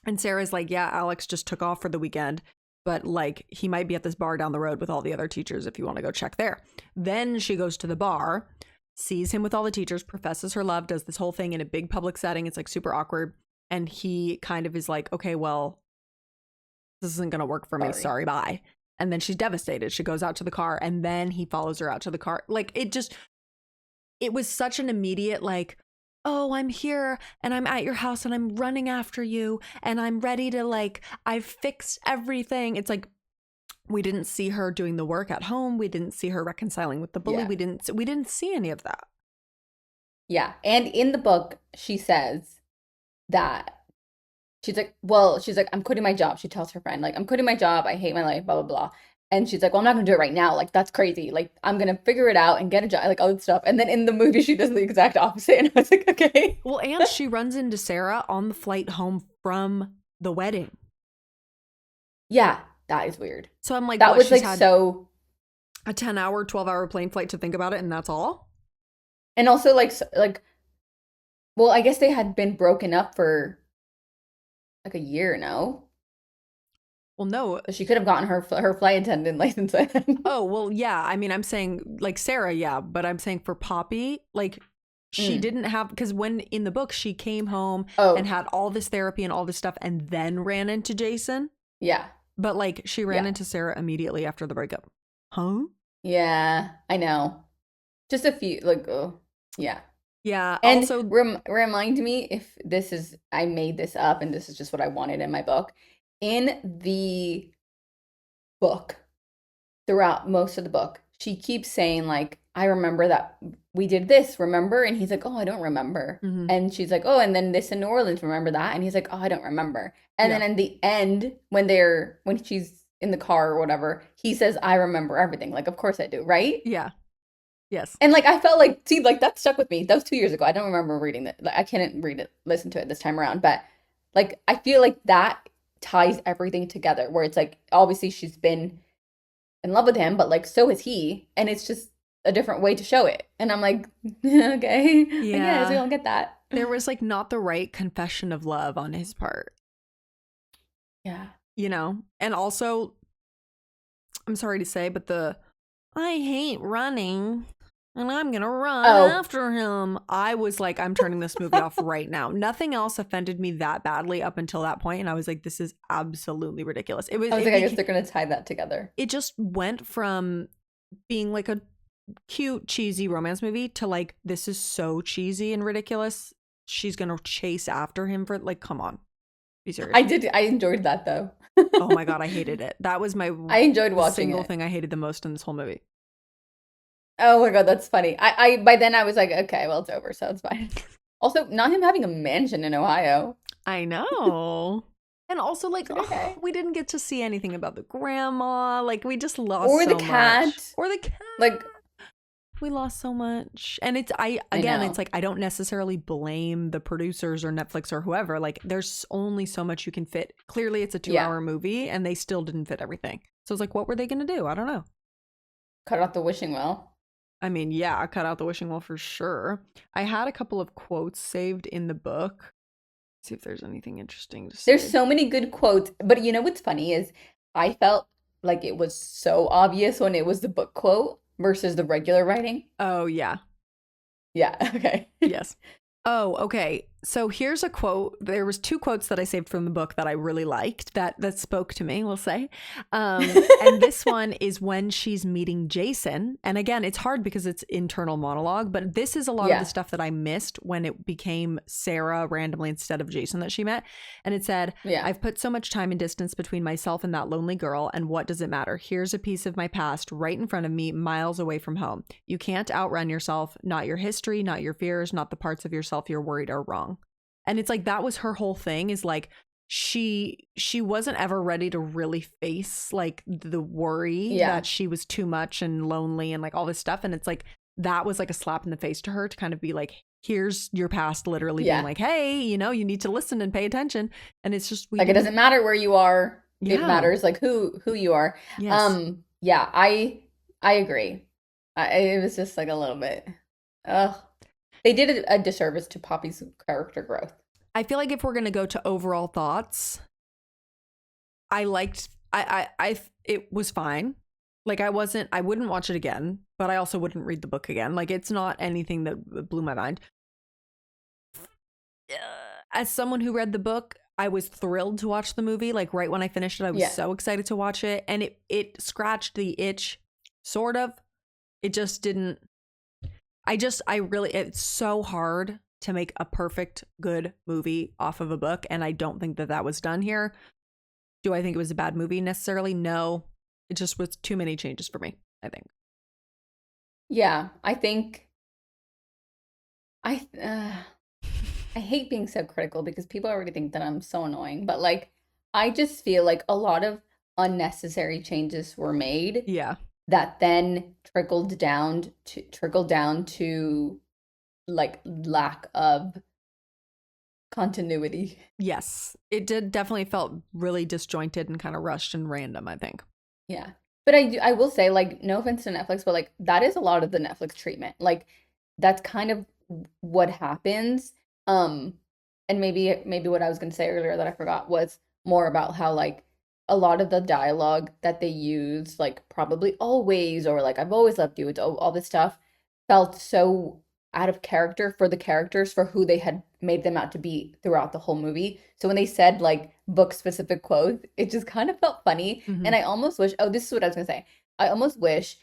And Sarah's like, yeah, Alex just took off for the weekend, but like he might be at this bar down the road with all the other teachers if you want to go check there. Then she goes to the bar, sees him with all the teachers, professes her love, does this whole thing in a big public setting. It's like super awkward. And he kind of is like, okay, well, this isn't going to work for me. Sorry. Sorry, bye. And then she's devastated. She goes out to the car and then he follows her out to the car. Like it was such an immediate, like, oh, I'm here and I'm at your house and I'm running after you and I'm ready to, like, I've fixed everything. It's like, we didn't see her doing the work at home. We didn't see her reconciling with the bully. Yeah. We didn't see any of that. Yeah. And in the book, she says that she's like, I'm quitting my job. She tells her friend, like, I'm quitting my job. I hate my life, blah, blah, blah. And she's like, well, I'm not gonna do it right now. Like, that's crazy. Like, I'm gonna figure it out and get a job, like all this stuff. And then in the movie, she does the exact opposite. And I was like, okay. Well, and she runs into Sarah on the flight home from the wedding. Yeah, that is weird. So I'm like, That what? was She's like had so, a 10-hour, 12-hour plane flight to think about it, and that's all? and also like, well, I guess they had been broken up for like a year, no? Well, no. So she could have gotten her flight attendant license then. Oh, well, yeah. I mean, I'm saying like Sarah, yeah, but I'm saying for Poppy, like she Mm. didn't have, because when in the book she came home and Oh, had all this therapy and all this stuff and then ran into Jason, yeah. but like she ran Yeah. into Sarah immediately after the breakup. Huh? Yeah, I know. Just a few, like, oh, yeah. Yeah. And Also, remind me if this is, I made this up and this is just what I wanted in my book. In the book, throughout most of the book, she keeps saying, like, I remember that we did this, remember? And he's like, oh, I don't remember. mhm, And she's like, oh, and then this in New Orleans, remember that? And he's like, oh, I don't remember. And yeah. then in the end, when she's in the car or whatever, he says, I remember everything. Like, of course I do, right? Yeah. Yes. And like I felt like, see, like that stuck with me. That was 2 years ago. I don't remember reading it. Like, I can't read it, listen to it this time around. But like I feel like that ties everything together. Where it's like obviously she's been in love with him, but like so is he, and it's just a different way to show it. And I'm like, okay, I guess we Yeah. all get that. There was like not the right confession of love on his part, Yeah. And also, I'm sorry to say, but I hate running and I'm going to run Oh, after him. I was like, I'm turning this movie off right now. Nothing else offended me that badly up until that point, and I was like, this is absolutely ridiculous. I was like, I guess they're gonna tie that together. It just went from being like a cute, cheesy romance movie to like, this is so cheesy and ridiculous. She's going to chase after him for, like, come on. Be serious. I enjoyed that though. Oh my God, I hated it. That was I enjoyed the watching single it. thing I hated the most in this whole movie. Oh my God, that's funny. I by then I was like, okay, well it's over, so it's fine. Also, not him having a mansion in Ohio. I know. And also, like, Okay. we didn't get to see anything about the grandma. Like, we just lost Or the so cat. much. Or the cat. Like, We lost so much. And it's, I know. it's like, I don't necessarily blame the producers or Netflix or whoever. Like, there's only so much you can fit. Clearly, it's a 2-hour movie, and they still didn't fit everything. So it's like, what were they going to do? I don't know. Cut out the wishing well. I mean, yeah, I cut out the wishing well for sure. I had a couple of quotes saved in the book. See if there's anything interesting to say. There's so many good quotes, but you know what's funny is I felt like it was so obvious when it was the book quote versus the regular writing. Oh, yeah. Yeah, okay. Yes. Oh, okay. So here's a quote. There was 2 quotes that I saved from the book that I really liked that spoke to me, we'll say. And this one is when she's meeting Jason. And again, it's hard because it's internal monologue, but this is a lot of the stuff that I missed when it became Sarah randomly instead of Jason that she met. And it said, Yeah. I've put so much time and distance between myself and that lonely girl, and what does it matter? Here's a piece of my past right in front of me, miles away from home. You can't outrun yourself, not your history, not your fears, not the parts of yourself you're worried are wrong. And it's like that was her whole thing, is like she wasn't ever ready to really face like the worry Yeah. that she was too much and lonely and like all this stuff. And it's like that was like a slap in the face to her, to kind of be like, here's your past literally being Yeah. like, hey, you know, you need to listen and pay attention. And it's just we Like it didn't. doesn't matter where you are. It Yeah. matters like who you are. Yes. Yeah, I agree. It was just like a little bit. Ugh. They did a disservice to Poppy's character growth. I feel like if we're gonna go to overall thoughts, I liked it was fine. Like I wouldn't watch it again, but I also wouldn't read the book again. Like it's not anything that blew my mind. As someone who read the book, I was thrilled to watch the movie. Like right when I finished it, I was Yeah. so excited to watch it, and it scratched the itch, sort of. It just didn't. I really, it's so hard to make a perfect good movie off of a book, and I don't think that that was done here. Do I think it was a bad movie necessarily? No. It just was too many changes for me, I think. Yeah, I think I I hate being so critical because people already think that I'm so annoying, but like I just feel like a lot of unnecessary changes were made Yeah. that then trickled down to like lack of continuity. Yes. It did definitely felt really disjointed and kind of rushed and random, I think. Yeah. But I will say, like, no offense to Netflix, but like that is a lot of the Netflix treatment. Like that's kind of what happens. Um, and maybe what I was gonna say earlier that I forgot was more about how like a lot of the dialogue that they use, like probably always or like I've always loved you, it's all this stuff felt so out of character for the characters for who they had made them out to be throughout the whole movie. So when they said like book specific quotes, it just kind of felt funny. Mm-hmm. And I almost wish, oh, this is what I was gonna say. I almost wish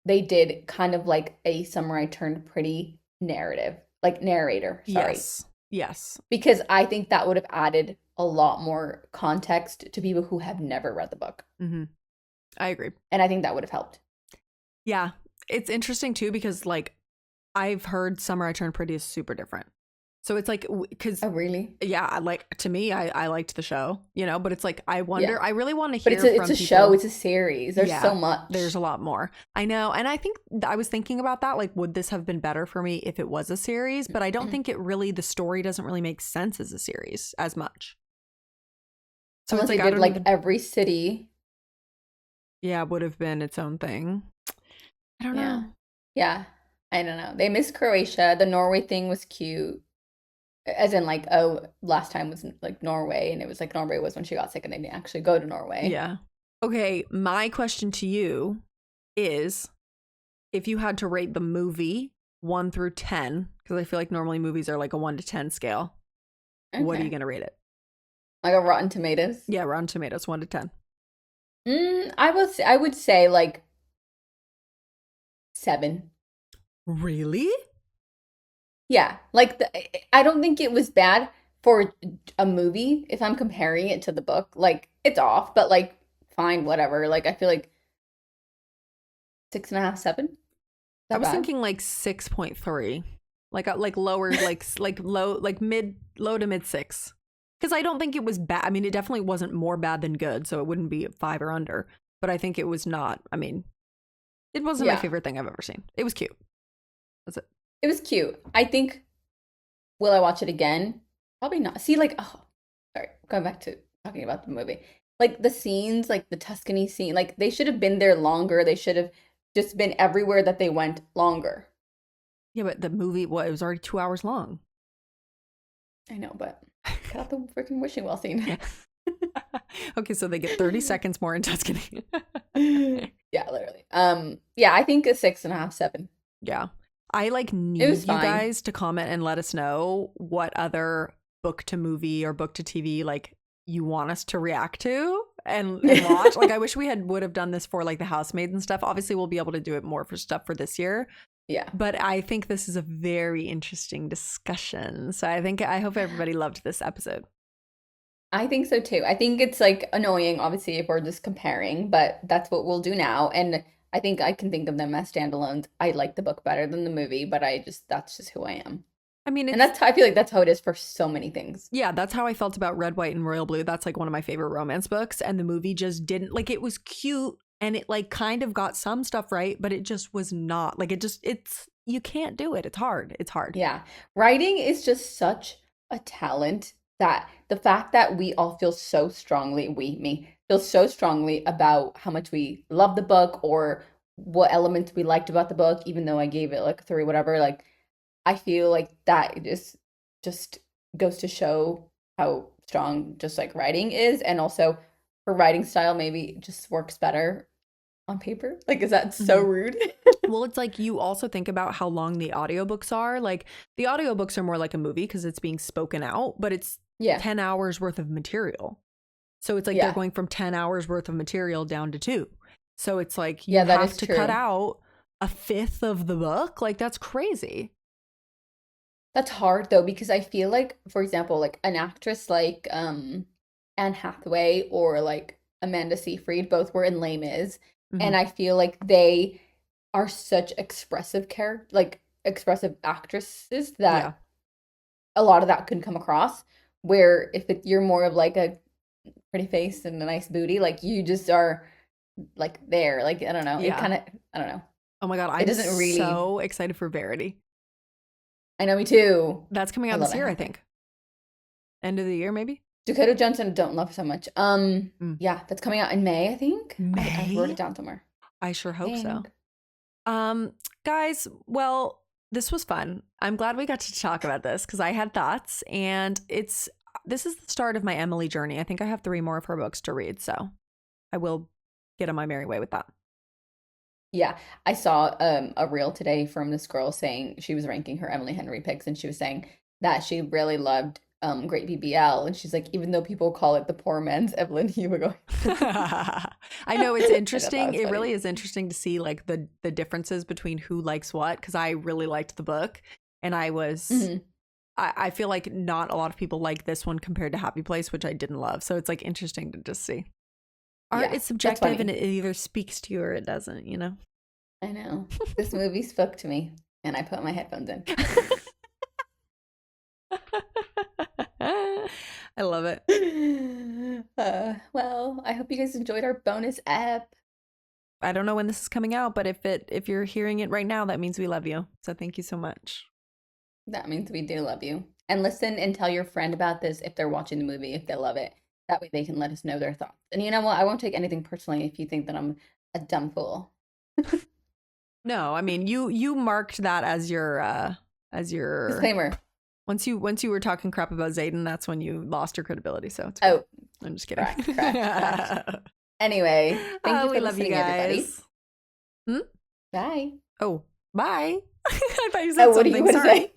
they did kind of like a Samurai Turned Pretty narrative, like narrator, sorry. Yes. Yes. Because I think that would have added a lot more context to people who have never read the book. Mm-hmm. I agree. And I think that would have helped. Yeah. It's interesting too, because like I've heard Summer I Turned Pretty is super different. So it's like, because Oh, really? yeah, like to me, I liked the show, you know, but it's like, I wonder, Yeah. I really want to But hear it's from a people. show, it's a series. There's Yeah, so much. there's a lot more. I know. And I think I was thinking about that. Like, would this have been better for me if it was a series? But I don't think it really, the story doesn't really make sense as a series as much. So Unless it's like, they I did don't like even, every city. yeah, would have been its own thing. I don't Yeah. know. Yeah. I don't know. They missed Croatia. The Norway thing was cute. As in like, oh, last time was like Norway, and it was like Norway was when she got sick and they didn't actually go to Norway. Yeah. Okay. My question to you is, if you had to rate the movie 1 through 10, because I feel like normally movies are like a 1 to 10 scale, what are you Okay. going to rate it? Like a Rotten Tomatoes. Yeah, Rotten Tomatoes, 1 to 10. I would say like 7. Really? Yeah, like I don't think it was bad for a movie if I'm comparing it to the book. Like it's off, but like fine, whatever. Like I feel like 6.5, 7. Is I that was bad? thinking like 6.3. Like lower, like low, like mid, low to mid 6. Because I don't think it was bad. I mean, it definitely wasn't more bad than good, so it wouldn't be 5 or under. But I think it was not. I mean, it wasn't my Yeah, favorite thing I've ever seen. It was cute. That's it. it was cute. I think will I watch it again? Probably not. See, like, oh, sorry, going back to talking about the movie. Like the scenes, like the Tuscany scene, like they should have been there longer. They should have just been everywhere that they went longer. Yeah, but the movie, well, it was already 2 hours long. I know, but cut out the freaking wishing well scene. Okay, so they get 30 seconds more in Tuscany. Yeah, literally. Yeah, I think a 6.5, 7. Yeah. I like It need was you fine. guys to comment and let us know what other book to movie or book to TV like you want us to react to and watch. Like I wish we would have done this for like the Housemaid and stuff. Obviously we'll be able to do it more for stuff for this year. Yeah. But I think this is a very interesting discussion. So I hope everybody loved this episode. I think so too. I think it's like annoying, obviously, if we're just comparing, but that's what we'll do now. And I think I can think of them as standalones. I like the book better than the movie, but that's just who I am. I mean, And it's I feel like that's how it is for so many things. yeah, that's how I felt about Red, White, and Royal Blue. That's like one of my favorite romance books. And the movie just didn't like it was cute and it like kind of got some stuff right, but it just was not like it's you can't do it. It's hard. It's hard. Yeah. Writing is just such a talent that the fact that we all feel so strongly, me, feel so strongly about how much we love the book or what elements we liked about the book, even though I gave it like a three, whatever, like I feel like that just goes to show how strong just like writing is, and also her writing style maybe just works better on paper. Like, is that so Mhm. rude? Well, it's like you also think about how long the audiobooks are. Like the audiobooks are more like a movie because it's being spoken out, but it's Yeah, 10 hours worth of material. So it's like they're yeah, going from 10 hours worth of material down to 2. So it's like you yeah, that have is to cut true. out a fifth of the book. Like that's crazy. That's hard though, because I feel like, for example, like an actress like Anne Hathaway or like Amanda Seyfried both were in Les Mis, Hmm. and I feel like they are such expressive like expressive actresses Yeah. that a lot of that can come across. Where if you're more of like a pretty face and a nice booty, like you just are like there. Like I don't know, it Yeah. kind of I don't know. Oh my God. It I'm doesn't really. so excited for Verity. I know me too. That's coming I out love this Anne year, I Hathaway. think. End of the year, maybe? Dakota Johnson, I don't love so much. Mm. Yeah, that's coming out in May, I think. I wrote it May? down somewhere. I sure I hope so. think. Um, guys, well, this was fun. I'm glad we got to talk about this because I had thoughts, and this is the start of my Emily journey. I think I have 3 more of her books to read, so I will get on my merry way with that. Yeah, I saw a reel today from this girl saying she was ranking her Emily Henry picks, and she was saying that she really loved Great BBL, and she's like, even though people call it the poor man's Evelyn Hugo. I know it's I thought that interesting. was It funny. really is interesting to see like the differences between who likes what because I really liked the book and Hmm. I feel like not a lot of people like this one compared to Happy Place, which I didn't love. So it's like interesting to just see. Art Yeah, is that's subjective and funny. it either speaks to you or it doesn't, you know? I know. This movie spoke to me, and I put my headphones in. I love it. Well, I hope you guys enjoyed our bonus app. I don't know when this is coming out, but if you're hearing it right now, that means we love you. So thank you so much. That means we do love you. And listen and tell your friend about this if they're watching the movie, if they love it. That way they can let us know their thoughts. And you know what? I won't take anything personally if you think that I'm a dumb fool. No, I mean you marked that as your Disclaimer. once you were talking crap about Zayden, that's when you lost your credibility. So it's fine. Oh, I'm just kidding. correct, correct, correct. Anyway, thank Oh, you we for love you listening, everybody. guys. Hmm? Bye. Oh, bye. I thought you Oh, said what are you something. going to Sorry. say?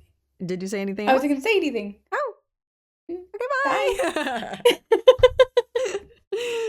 Did you say anything I else? wasn't going to say anything. Oh, Bye. okay, bye.